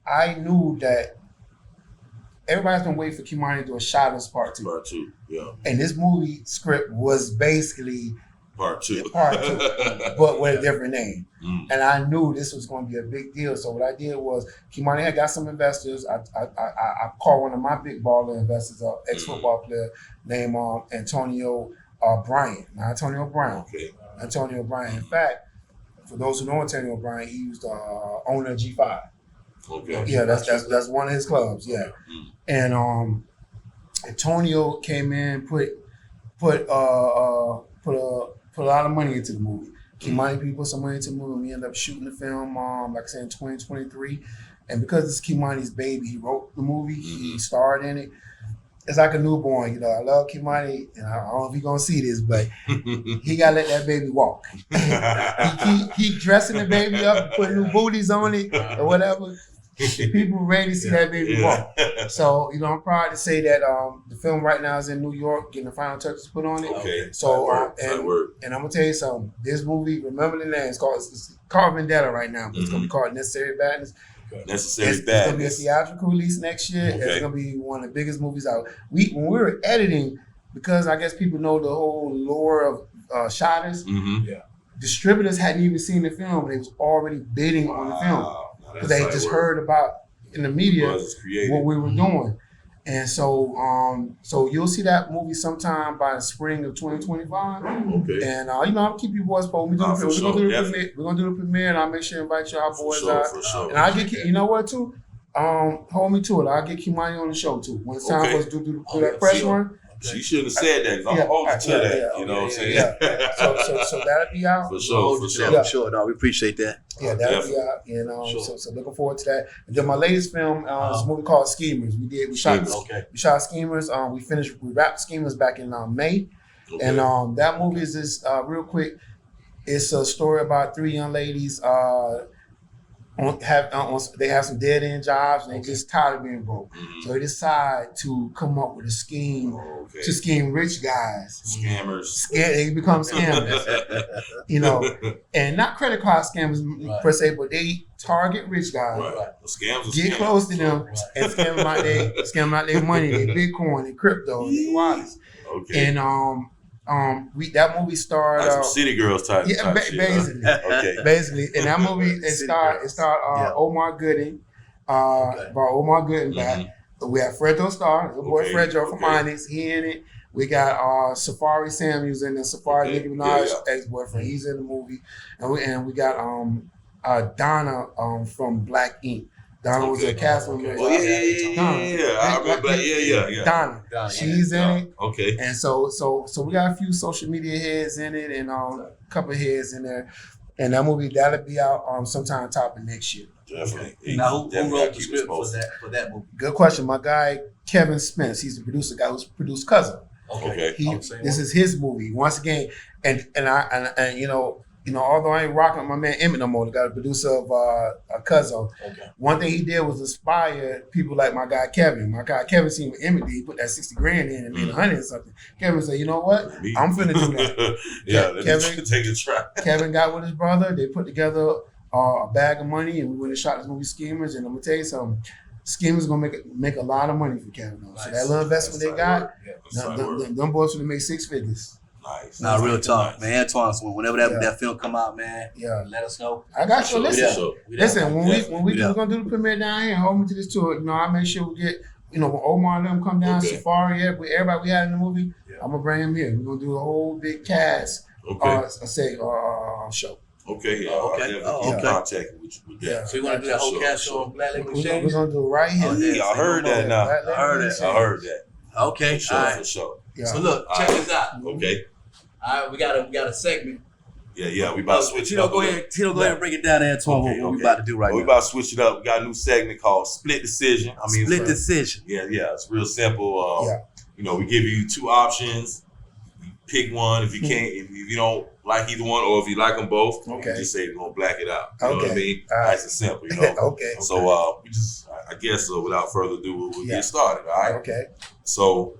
S2: I knew that everybody's going to wait for Kimani to do a Shadows Part 2.
S3: Part 2, yeah.
S2: And this movie script was basically
S3: Part 2.
S2: Part 2, but with a different name.
S3: Mm.
S2: And I knew this was going to be a big deal. So what I did was, Kimani had got some investors. I called one of my big baller investors, an ex-football player named Antonio Bryant. Now, Antonio Bryant.
S3: Okay.
S2: Antonio Bryant. In fact, for those who know Antonio Bryant, he was the owner of G5.
S3: Okay.
S2: Yeah, that's one of his clubs. Yeah.
S3: Mm.
S2: And Antonio came in, put a lot of money into the movie. Kimani people put some money into the movie. We ended up shooting the film, like I said, in 2023. And because it's Kimani's baby, he wrote the movie. He starred in it. It's like a newborn, I love Kimani, and I don't know if he's gonna see this, but he gotta let that baby walk. he dressing the baby up, putting new booties on it or whatever. People ready to see that baby walk. So, I'm proud to say that the film right now is in New York, getting the final touches put on it.
S3: Okay.
S2: So,
S3: and
S2: I'm gonna tell you something. This movie, remember the name, it's called Vendetta right now, but it's gonna be called Necessary Badness.
S3: Necessary Badness.
S2: It's gonna be a theatrical release next year.
S3: Okay.
S2: It's gonna be one of the biggest movies out. When we were editing, because I guess people know the whole lore of Shotters, distributors hadn't even seen the film, they was already bidding on the film. Because they just heard about in the media what we were doing. And so you'll see that movie sometime by the spring of 2025.
S3: Okay.
S2: And I'll keep you boys posted. We're gonna do the premiere, and I'll make sure to invite you our boys out.
S3: For sure.
S2: And I'll get you know what too? Hold me to it. I'll get Kimani on the show too. When it's time for us to do that fresh one.
S3: You shouldn't have said that, because I'm holding to that. You know what I'm saying?
S2: Yeah. So that'll be out.
S3: For sure.
S1: For sure. No, we appreciate that.
S2: Yeah, that'll be out. And so looking forward to that. And then my latest film is a movie called Schemers. We shot Schemers. We wrapped Schemers back in May. Okay. And that movie is this real quick. It's a story about three young ladies. They have some dead end jobs and they just tired of being broke. So they decide to come up with a scheme to scheme rich guys.
S3: Scammers.
S2: They become scammers. And not credit card scammers per se, but they target rich guys.
S3: Right. Scams
S2: get close to them and scam them out their money, their Bitcoin, their crypto, their wallets.
S3: Okay.
S2: And that movie starred
S3: like some City Girls type.
S2: Yeah, basically.
S3: Okay.
S2: Basically, in that movie, it starred Omar Gooding, brought Omar Gooding back. We have Fredo Starr, the boy Fredo from Onyx. He in it. We got Safari Samuels in there. Safari Nicki Minaj ex-boyfriend. He's in the movie, and we got Donna from Black Ink. Donna was a cast member.
S3: Oh, yeah. I remember that. Yeah.
S2: Donna. She's in it.
S3: Okay.
S2: And so we got a few social media heads in it and a couple heads in there. And that movie, that'll be out sometime top of next year.
S3: Definitely.
S1: Now, who wrote the script for that movie?
S2: Good question. My guy, Kevin Spence, he's the producer, guy who's produced Cousin.
S3: Okay.
S2: This is his movie. Once again, and although I ain't rocking with my man Emmett no more, the guy, the producer of Cousin. Okay. One thing he did was inspire people like my guy Kevin. My guy Kevin seen what Emmett did. He put that 60 grand in and made 100 or something. Kevin said, you know what? I'm finna do that.
S3: Kevin take a try.
S2: Kevin got with his brother. They put together a bag of money and we went and shot this movie Schemers. And I'm gonna tell you something. Schemers gonna make a lot of money for Kevin. Nice. So that little investment they got, them boys gonna make 6 figures.
S3: Nice.
S1: Nah, real talk, man. Antwan Smith, whenever that film come out, man, let us know.
S2: I got you. Listen, when we're gonna do the premiere down here, hold me to this tour. I make sure we get, when Omar and them come down, Safari, everybody we had in the movie, I'm gonna bring him here. We're gonna do a whole big cast, show.
S3: Okay, I'll definitely keep contact with that.
S1: So you want to do that whole cast show on Black Label Xchange?
S2: We're gonna do it right here.
S3: I heard that now. I heard that.
S1: Okay,
S3: for sure.
S1: Yeah. So look, check this out.
S3: Okay.
S1: All right, we got a segment
S3: Yeah. We about to switch it
S1: Tito,
S3: up.
S1: go ahead and break it down, Antwan. What we about to do right now?
S3: We about to switch it up. We got a new segment called Split Decision.
S1: Split Decision.
S3: Yeah. It's real simple. We give you two options. You pick one. If you can't, if you don't like either one, or if you like them both, you just say we're gonna black it out. You know what I mean? Nice and simple.
S2: Okay.
S3: So we just, I guess, without further ado, we'll get started. All right.
S2: Okay.
S3: So,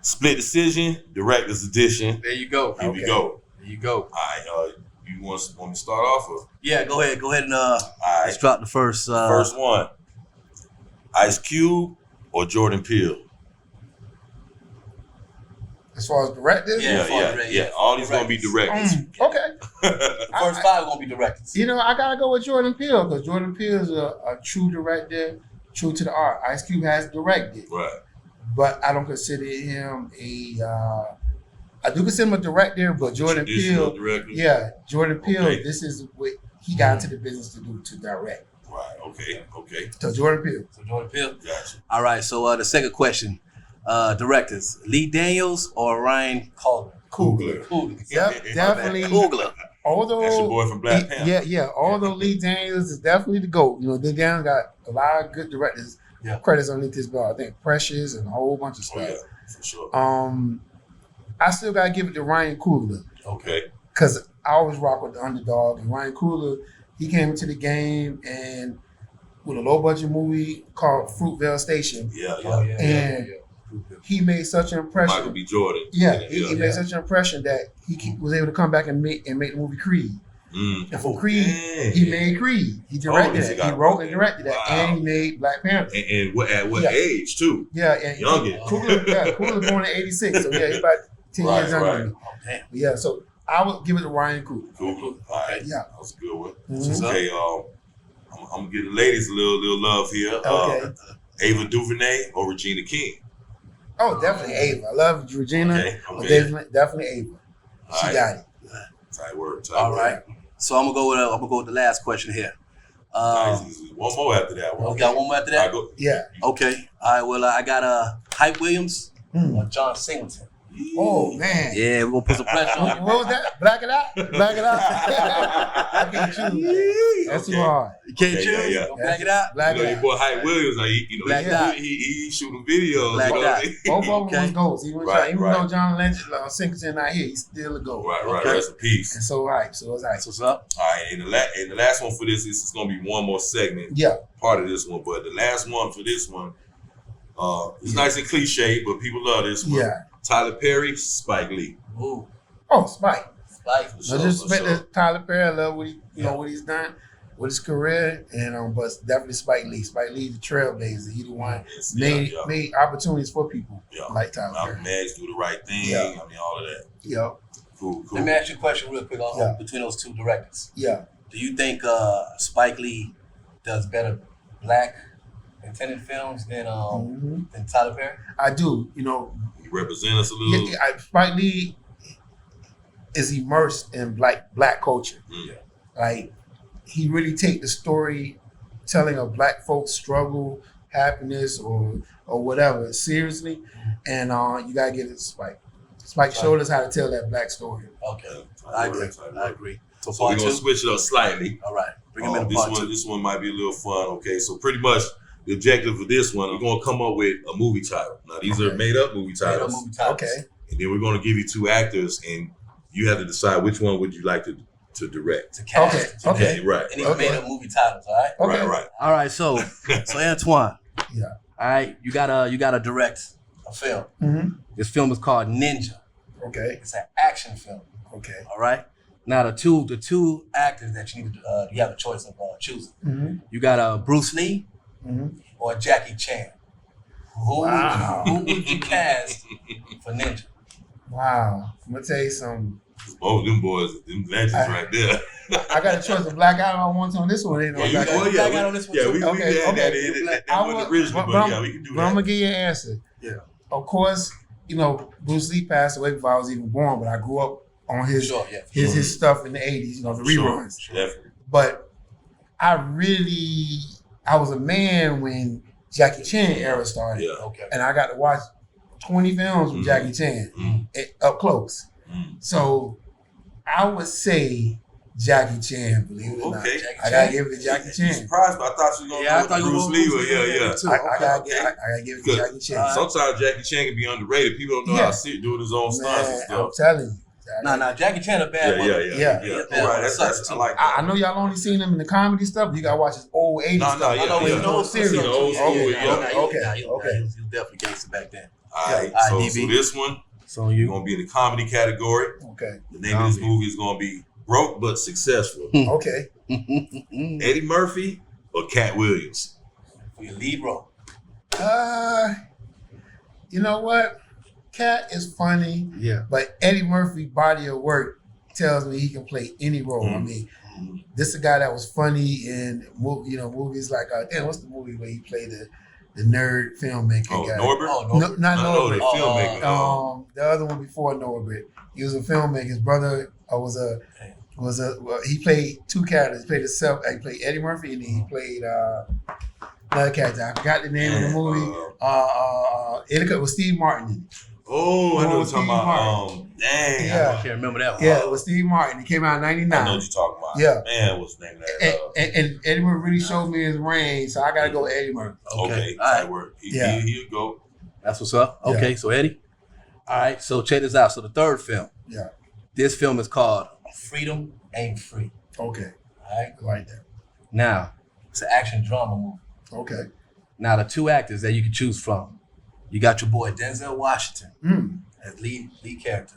S3: Split Decision, Director's Edition.
S1: There you go.
S3: Here we go.
S1: There you go.
S3: All right. You want me to start off? Or?
S1: Yeah, go ahead and
S3: right.
S1: let's drop the first.
S3: First one. Ice Cube or Jordan Peele?
S2: As far as directors?
S3: Yeah. All these going to be directors.
S2: Okay.
S1: The first 5 are going to be directors.
S2: I got to go with Jordan Peele because Jordan Peele is a true director, true to the art. Ice Cube has directed.
S3: Right.
S2: But I don't consider him I do consider him a director, but Jordan Peele.
S3: Director.
S2: Yeah, Jordan Peele, this is what he got into the business to do, to direct.
S3: Right, okay.
S2: So Jordan Peele.
S3: Gotcha.
S1: All right, so the second question. Directors, Lee Daniels or Ryan
S2: Coogler. Definitely.
S1: Coogler.
S2: Although
S3: that's your boy from Black Panther.
S2: Yeah. Although Lee Daniels is definitely the GOAT. Lee Daniels got a lot of good directors.
S1: Yeah.
S2: Credits underneath his belt. I think Precious and a whole bunch of stuff.
S3: Oh, yeah, for sure.
S2: I still gotta give it to Ryan Coogler.
S3: Okay.
S2: Because I always rock with the underdog. And Ryan Coogler, he came into the game and with a low budget movie called Fruitvale Station.
S3: Yeah.
S2: He made such an impression.
S3: Michael B. Jordan.
S2: He made such an impression that he was able to come back and make the movie Creed. And for Creed, he made Creed. He directed it. He wrote and directed that, and he made Black Panther.
S3: And at what age too?
S2: Yeah, and
S3: youngin.
S2: Coogler born in '86, so he's about 10 years younger than me.
S1: Oh, damn.
S2: Yeah, so I would give it to Ryan Coogler.
S3: All right.
S2: Yeah,
S3: that was a good one.
S2: Mm-hmm.
S3: Okay, I'm gonna give the ladies a little love here.
S2: Okay.
S3: Ava DuVernay or Regina King?
S2: Oh, definitely Ava. I love Regina.
S3: Okay.
S2: Definitely Ava. She got it.
S3: Tight work.
S1: All right. So I'm gonna go with the last question here.
S3: One more after that one.
S1: We got one more after that?
S2: Yeah.
S1: Okay. All right. Well, I got Hype Williams or John Singleton.
S2: Oh man.
S1: Yeah, we're gonna put some pressure on you.
S2: What was that? Black it out. I can't choose. That's too hard.
S1: You can't choose.
S3: Yeah.
S1: Black it out.
S2: Black it
S3: your
S2: out.
S3: boy Hype Williams,
S1: Black
S3: he shooting videos.
S1: Black out.
S2: Both of them was goals. Even though John Singleton not here, he's still a goal.
S3: Right. Rest in peace.
S2: And so Hype. So it's Hype.
S1: What's up?
S3: All right, and the last one for this is gonna be one more segment.
S2: Yeah.
S3: Part of this one, but the last one for this one, it's nice and cliche, but people love this one.
S2: Yeah.
S3: Tyler Perry, Spike Lee.
S1: Ooh.
S2: Oh, Spike.
S1: For
S2: No disrespect to Tyler Perry. I love what what he's done with his career, and but definitely Spike Lee. Spike Lee, the trailblazer. He the one made opportunities for people like Tyler Perry.
S3: Malcolm X, Do the Right Thing.
S2: Yeah.
S3: I mean, all of that.
S2: Yeah.
S3: Cool.
S1: Let me ask you a question real quick between those two directors.
S2: Yeah.
S1: Do you think Spike Lee does better black intended films than Tyler Perry?
S2: I do.
S3: He represent us a little.
S2: Spike Lee is immersed in black culture.
S3: Yeah.
S2: Like he really take the story telling of black folks' struggle, happiness, or whatever seriously, and you gotta give it to Spike. Spike showed us how to tell that black story.
S1: Okay, I agree.
S3: So we're gonna switch it up slightly.
S1: All right, bring him in part two.
S3: This one might be a little fun. Okay, so pretty much the objective of this one, we're gonna come up with a movie title. Now these are made up movie titles.
S2: Okay,
S3: and then we're gonna give you two actors, and you have to decide which one would you like to direct.
S1: To cast.
S2: Okay.
S3: Right.
S1: And he made up movie titles. All right.
S2: Okay.
S3: Right.
S1: All right. So Antwan.
S2: Yeah.
S1: All right. You gotta direct a film.
S2: Mm-hmm.
S1: This film is called Ninja.
S2: Okay.
S1: It's an action film.
S2: Okay.
S1: All right. Now the two actors that you need to you have a choice of choosing.
S2: Mm-hmm.
S1: You got Bruce Lee or Jackie Chan. Who would you cast for Ninja?
S2: Wow. I'm gonna tell you something.
S3: Both them boys, them legends right there.
S2: I got a choice of black out on one on this one.
S1: Black out on this one.
S3: We had that one originally, but we can do that.
S2: But I'm gonna give you an answer.
S1: Yeah.
S2: Of course, Bruce Lee passed away before I was even born, but I grew up on his stuff in the 80s, the reruns.
S3: Definitely.
S2: But I was a man when Jackie Chan era started.
S3: Yeah.
S1: Okay.
S2: And I got to watch 20 films with Jackie Chan up close. So I would say Jackie Chan, believe it or not.
S3: Okay.
S2: I gotta give it to Jackie
S3: You
S2: Chan.
S3: surprised, but I thought you were gonna go with Bruce Lee.
S2: I gotta give it to Jackie Chan.
S3: Sometimes Jackie Chan can be underrated. People don't know how to see it, doing his own stunts and stuff.
S2: I'm telling you.
S1: Nah, Jackie Chan a bad one.
S3: Yeah. All right, that's I like that.
S2: I know y'all only seen him in the comedy stuff, but you gotta watch his old 80s stuff.
S3: I know
S2: his old series.
S1: Okay. He was definitely gangster back then.
S3: All right, so this one,
S1: so you
S3: gonna be in the comedy category.
S2: Okay.
S3: The name of this movie is gonna be Broke But Successful.
S2: Okay.
S3: Eddie Murphy or Cat Williams?
S1: For your lead role.
S2: You know what? Cat is funny.
S1: Yeah.
S2: But Eddie Murphy body of work tells me he can play any role. I mean, this is a guy that was funny in movies like what's the movie where he played the nerd filmmaker guy?
S3: Norbert?
S2: No, not Norbert.
S3: The filmmaker.
S2: The other one before Norbert. He was a filmmaker. His brother he played two characters. He played himself. He played Eddie Murphy, and then he played another character. I forgot the name of the movie. It was Steve Martin in it.
S3: Oh, I know what you're talking about. Dang.
S2: Yeah.
S1: I can't remember that one.
S2: Yeah, it was Steve Martin. It came out in '99.
S3: I know what you're talking about.
S2: Yeah.
S3: Man, what's the name of that?
S2: And Eddie Murphy really showed me his range, so I got to go with Eddie Murphy.
S3: Okay.
S1: All right.
S3: That work. He'll go.
S1: That's what's up. Okay, so Eddie. All right, so check this out. So the third film.
S2: Yeah.
S1: This film is called Freedom Ain't Free.
S2: Okay.
S1: All right.
S2: I like that.
S1: Now, it's an action drama movie.
S2: Okay.
S1: Now, the two actors that you can choose from, you got your boy Denzel Washington as lead character,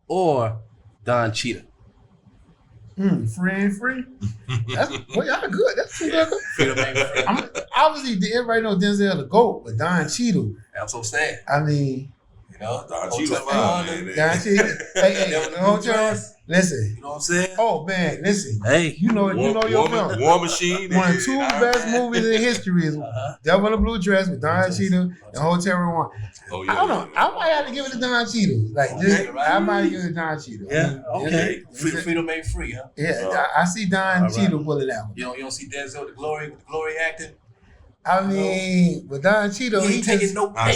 S1: or Don Cheadle.
S2: Free ain't free. Y'all good. That's too good.
S1: Freedom Ain't Free.
S2: Obviously, everybody knows Denzel the GOAT, but Don Cheadle.
S1: That's what I'm saying.
S2: I mean,
S3: Don Cheadle.
S2: Don Cheadle. Hey, listen.
S1: You know what I'm saying?
S2: Oh man, listen.
S1: Hey,
S2: you know your film.
S3: War Machine.
S2: One of two best movies in history is Devil in a Blue Dress with Don Cheadle and Hotel Rwanda.
S3: Oh, yeah,
S2: I don't know. I might have to give it to Don Cheadle. I might give it to Don Cheadle.
S1: Yeah. Okay. Freedom ain't free, huh?
S2: Yeah. I see Don Cheadle pull it out.
S1: You don't see Denzel with the glory acting.
S2: I mean, with Don Cheadle,
S1: he taking no pay.
S3: I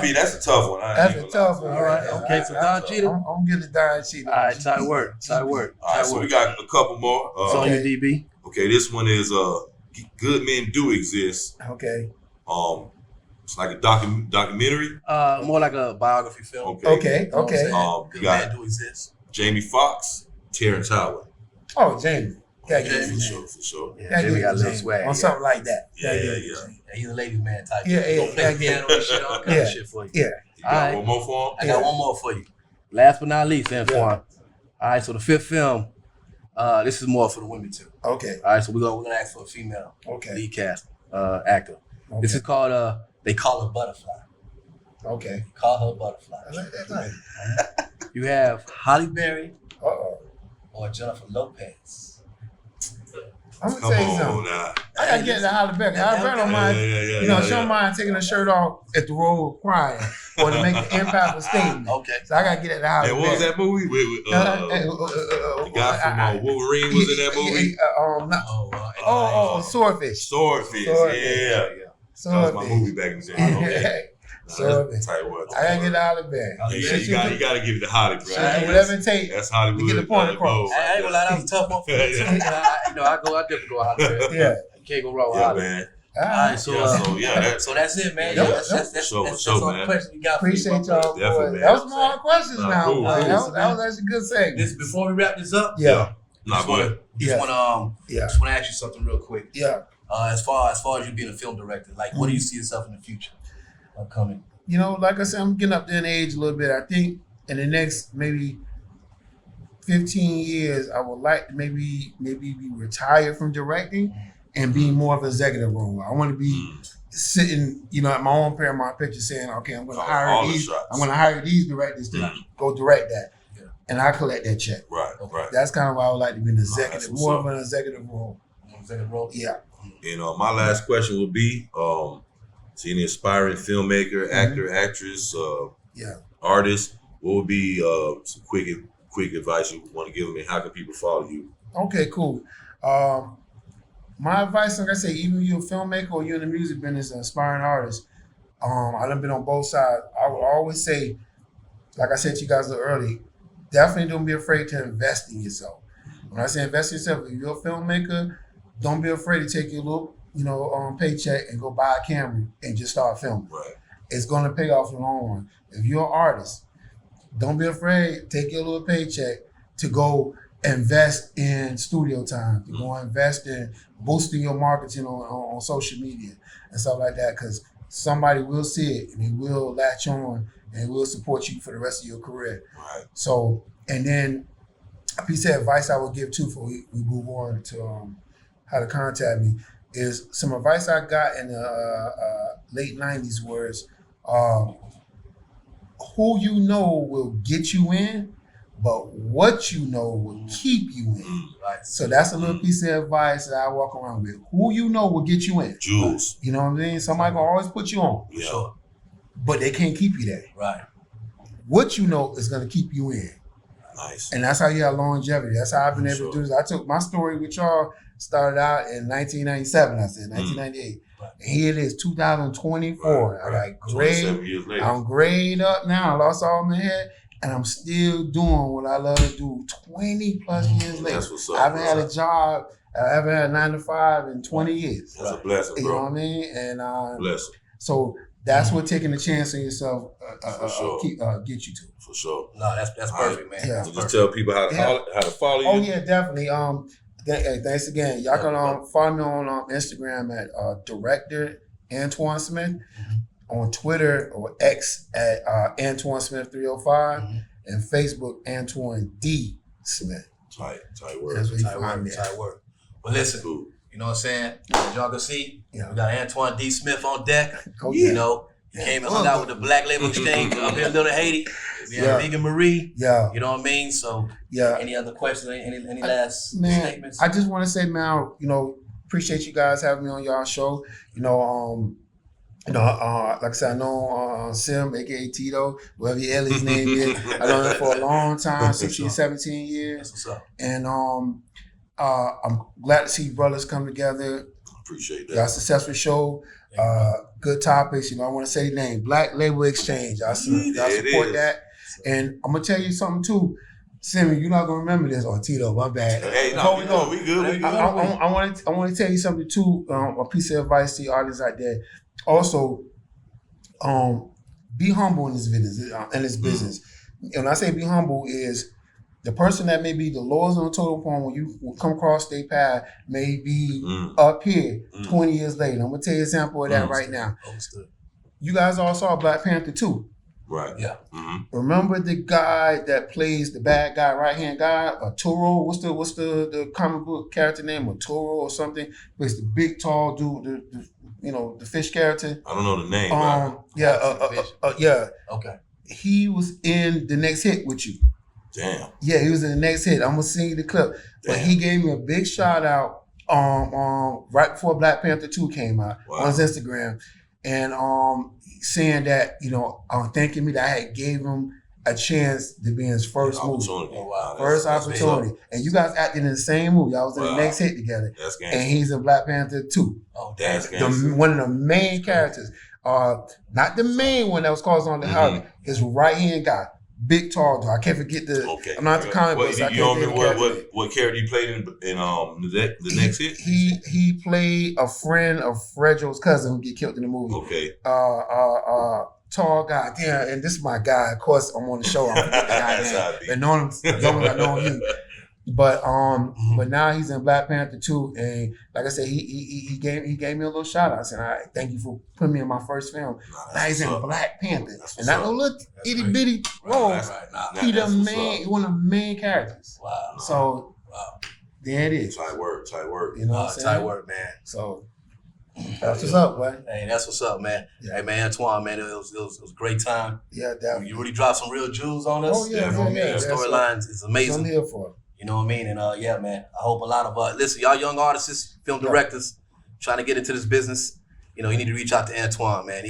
S3: mean, that's a tough one.
S2: That's a tough one.
S1: All right. Okay. So Don Cheadle.
S2: I'm giving Don Cheadle.
S1: All right. Tight work.
S3: All right. So we got a couple more.
S1: So on your DB.
S3: Okay. This one is Good Men Do Exist.
S2: Okay.
S3: It's like a documentary.
S1: More like a biography film.
S2: Okay.
S3: You got
S1: Do Exist.
S3: Jamie Foxx, Terrence Howard.
S2: Oh, Jamie.
S3: For sure.
S1: Yeah, Jamie got a little swag.
S2: On something like that.
S3: Yeah.
S1: He's a ladies' man type.
S2: Yeah.
S1: Don't play piano and shit, all kind of shit for you.
S2: Yeah.
S3: You got one more for him?
S1: I got one more for you. Last but not least, Antwan. All right, so the fifth film, this is more for the women too.
S2: Okay.
S1: All right, so we're gonna ask for a female lead cast actor. Okay. This is called They Call Her Butterfly.
S2: Okay.
S1: Call Her Butterfly.
S2: I like that.
S1: You have Halle Berry or Jennifer Lopez.
S2: I'm gonna tell you something. I gotta get to Halle Berry. Halle Berry don't mind. She don't mind taking her shirt off if the role required or to make an impactful statement.
S1: Okay.
S2: So I gotta get it to Halle Berry.
S3: And what was that movie? The guy from Wolverine was in that movie.
S2: Swordfish.
S3: Yeah. That was my movie back in the day. Okay.
S2: Swordfish. I gotta get to Halle Berry.
S3: You gotta give it to Holly, bro.
S2: Whatever it takes.
S3: That's Hollywood.
S2: To get the point across.
S1: I ain't gonna lie, that was a tough one for me. I definitely go Halle Berry.
S2: Yeah.
S1: You can't go wrong with Halle.
S3: Man.
S1: All right, so that's it, man. That's all the questions we got.
S2: Appreciate y'all, boys. That was more questions now, boy. That was actually a good segment.
S1: Before we wrap this up,
S3: Not good.
S1: Just want to ask you something real quick.
S2: Yeah.
S1: As far as you being a film director, like, what do you see yourself in the future upcoming?
S2: Like I said, I'm getting up there in age a little bit. I think in the next maybe 15 years, I would like to maybe be retired from directing and be more of an executive role. I want to be sitting, at my own Paramount Picture saying, okay, I'm going to hire these directors to go direct that. Yeah. And I collect that check.
S3: Right.
S2: That's kind of why I would like to be an executive, more of an executive role. Yeah.
S3: My last question will be, to any aspiring filmmaker, actor, actress, artist, what would be some quick advice you want to give them, and how can people follow you?
S2: Okay, cool. My advice, like I say, even if you're a filmmaker or you're in the music business, an aspiring artist, I've been on both sides. I would always say, like I said to you guys earlier, definitely don't be afraid to invest in yourself. When I say invest in yourself, if you're a filmmaker, don't be afraid to take your little, paycheck and go buy a camera and just start filming.
S3: Right.
S2: It's going to pay off in the long run. If you're an artist, don't be afraid. Take your little paycheck to go invest in studio time, to go invest in boosting your marketing on social media and stuff like that, because somebody will see it and they will latch on and will support you for the rest of your career.
S3: Right.
S2: So, and then a piece of advice I would give too before we move on to how to contact me is some advice I got in the late 90s was who you know will get you in, but what you know will keep you in.
S1: Right.
S2: So that's a little piece of advice that I walk around with. Who you know will get you in.
S3: Jules.
S2: You know what I mean? Somebody gonna always put you on,
S3: Yeah.
S1: Sure.
S2: but they can't keep you there.
S1: Right.
S2: What you know is gonna keep you in.
S3: Nice.
S2: And that's how you have longevity. That's how I've been able to do this. I took my story with y'all, started out in 1997, I said, 1998.
S1: Right.
S2: And here it is, 2024.
S3: Right.
S2: I got
S3: 27
S2: grade.
S3: years later.
S2: I'm grade up now. I lost all my hair. And I'm still doing what I love to do 20 plus years later.
S3: That's what's up,
S2: I haven't
S3: bro.
S2: had a job, I haven't had a 9 to 5 in 20 years.
S3: That's a blessing,
S2: You know what
S3: bro.
S2: I mean? And
S3: Blessing.
S2: so that's what taking a chance on yourself
S3: For sure.
S2: get you to.
S3: For sure.
S1: No, that's perfect, man.
S2: Yeah.
S1: That's
S3: So just
S1: perfect.
S3: tell people how to follow you.
S2: Oh yeah, definitely. Hey, thanks again. Y'all can follow me on Instagram at Director Antwan Smith, on Twitter or X at Antwan Smith 305, and Facebook Antwan D Smith.
S3: Tight word.
S2: That's where you
S1: Tight
S2: find
S1: work.
S2: me.
S1: Tight work. Well, listen.
S3: Cool.
S1: You know what I'm saying? As y'all can see,
S2: Yeah.
S1: we got Antwan D. Smith on deck.
S2: Oh,
S1: You
S2: yeah.
S1: know, he came and hung out with the Black Label Exchange up here in Little Haiti. We
S2: Yeah.
S1: had Vegan Marie.
S2: Yeah,
S1: You know what I mean? So,
S2: yeah.
S1: any other questions? Any last
S2: Man,
S1: statements?
S2: I just want to say, man, appreciate you guys having me on y'all show. Like I said, I know Sim, aka Tito, whatever your alias name is. I know him for a long time, 16, 17 years.
S1: That's what's up.
S2: And I'm glad to see brothers come together.
S3: Appreciate
S2: Y'all
S3: that.
S2: successful show. Good topics. I want to say the name, Black Label Exchange. Y'all
S3: There it
S2: support
S3: is.
S2: that. And I'm gonna tell you something too. Simmy, you're not gonna remember this, or Tito, my bad.
S3: Hey,
S2: Before
S3: we good. We good.
S2: I want to tell you something too. A piece of advice to the artists out there. Also, be humble in this business. And when I say be humble, is the person that may be the lowest on the totem pole when you come across their path may be up here 20 years later. I'm gonna tell you an example of that right now.
S1: Understood.
S2: You guys all saw Black Panther 2.
S3: Right.
S1: Yeah.
S2: Remember the guy that plays the bad guy, right hand guy, Toro? What's the comic book character name? Toro or something? Plays the big tall dude, the fish character.
S3: I don't know the name. Right?
S2: Yeah.
S1: Okay.
S2: He was in the next hit with you.
S3: Damn.
S2: Yeah, he was in the next hit. I'm gonna sing you the clip. But he gave me a big shout out right before Black Panther 2 came out on his Instagram. And saying that, thanking me that I had gave him a chance to be in his first movie.
S1: Oh, wow.
S2: First opportunity. And you guys acted in the same movie. I was in the next hit together.
S3: That's
S2: And
S3: gangster.
S2: he's in Black Panther 2.
S1: Oh, damn.
S3: That's gangster.
S2: One of the main characters. Not the main one that was caused on the house. His right hand guy. Big tall dude. I can't forget the.
S3: Okay.
S2: I'm not the comic book.
S3: What,
S2: So I
S3: you
S2: can't
S3: don't
S2: think
S3: remember
S2: of the character.
S3: what character you played in the next hit?
S2: He played a friend of Fredro's cousin who get killed in the movie.
S3: Okay.
S2: Tall guy. Damn, and this is my guy. Of course, I'm on the show. I'm forgetting the
S3: That's how
S2: guy
S3: it
S2: name.
S3: be.
S2: Been knowing him as long as I know him. But but now he's in Black Panther 2, and like I said, he gave me a little shout out. I said, "All right, thank you for putting me in my first film." Now he's in Black Panther, and not no little itty bitty role. He the main, one of the main characters.
S1: Wow.
S2: So there it is.
S3: Tight work.
S2: You know what I'm saying?
S1: Tight work, man.
S2: So that's what's up, boy.
S1: Hey, that's what's up, man.
S2: Yeah.
S1: Hey, man, Antwan, man, it was a great time.
S2: Yeah, definitely.
S1: You really dropped some real jewels on us.
S2: Oh yeah.
S1: The storylines is
S2: That's what
S1: amazing.
S2: I'm here for.
S1: You know what I mean? And yeah, man, I hope a lot of listen, y'all young artists, film directors, trying to get into this business. You need to reach out to Antwan, man.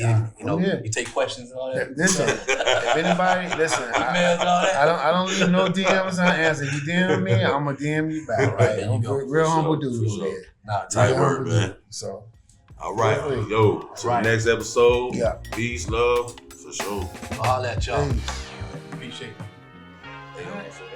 S1: You take questions and all that.
S2: Listen, if anybody, listen,
S1: Emails and all that.
S2: I don't leave no DMs unanswered. You DM me, I'm gonna DM you back. Right?
S1: There you
S2: I'm
S1: go.
S2: a real
S3: For
S2: humble
S3: sure,
S2: dude
S3: for
S2: over
S3: sure.
S2: there.
S1: Nah,
S3: Tight
S2: Real
S3: work,
S2: humble
S3: man.
S2: dude. So
S3: All right.
S2: Definitely.
S3: Yo, to
S1: Right.
S3: the next episode.
S2: Yeah.
S3: Peace, love, for sure.
S1: all that, y'all.
S2: hey.
S1: Appreciate it.
S3: You know, so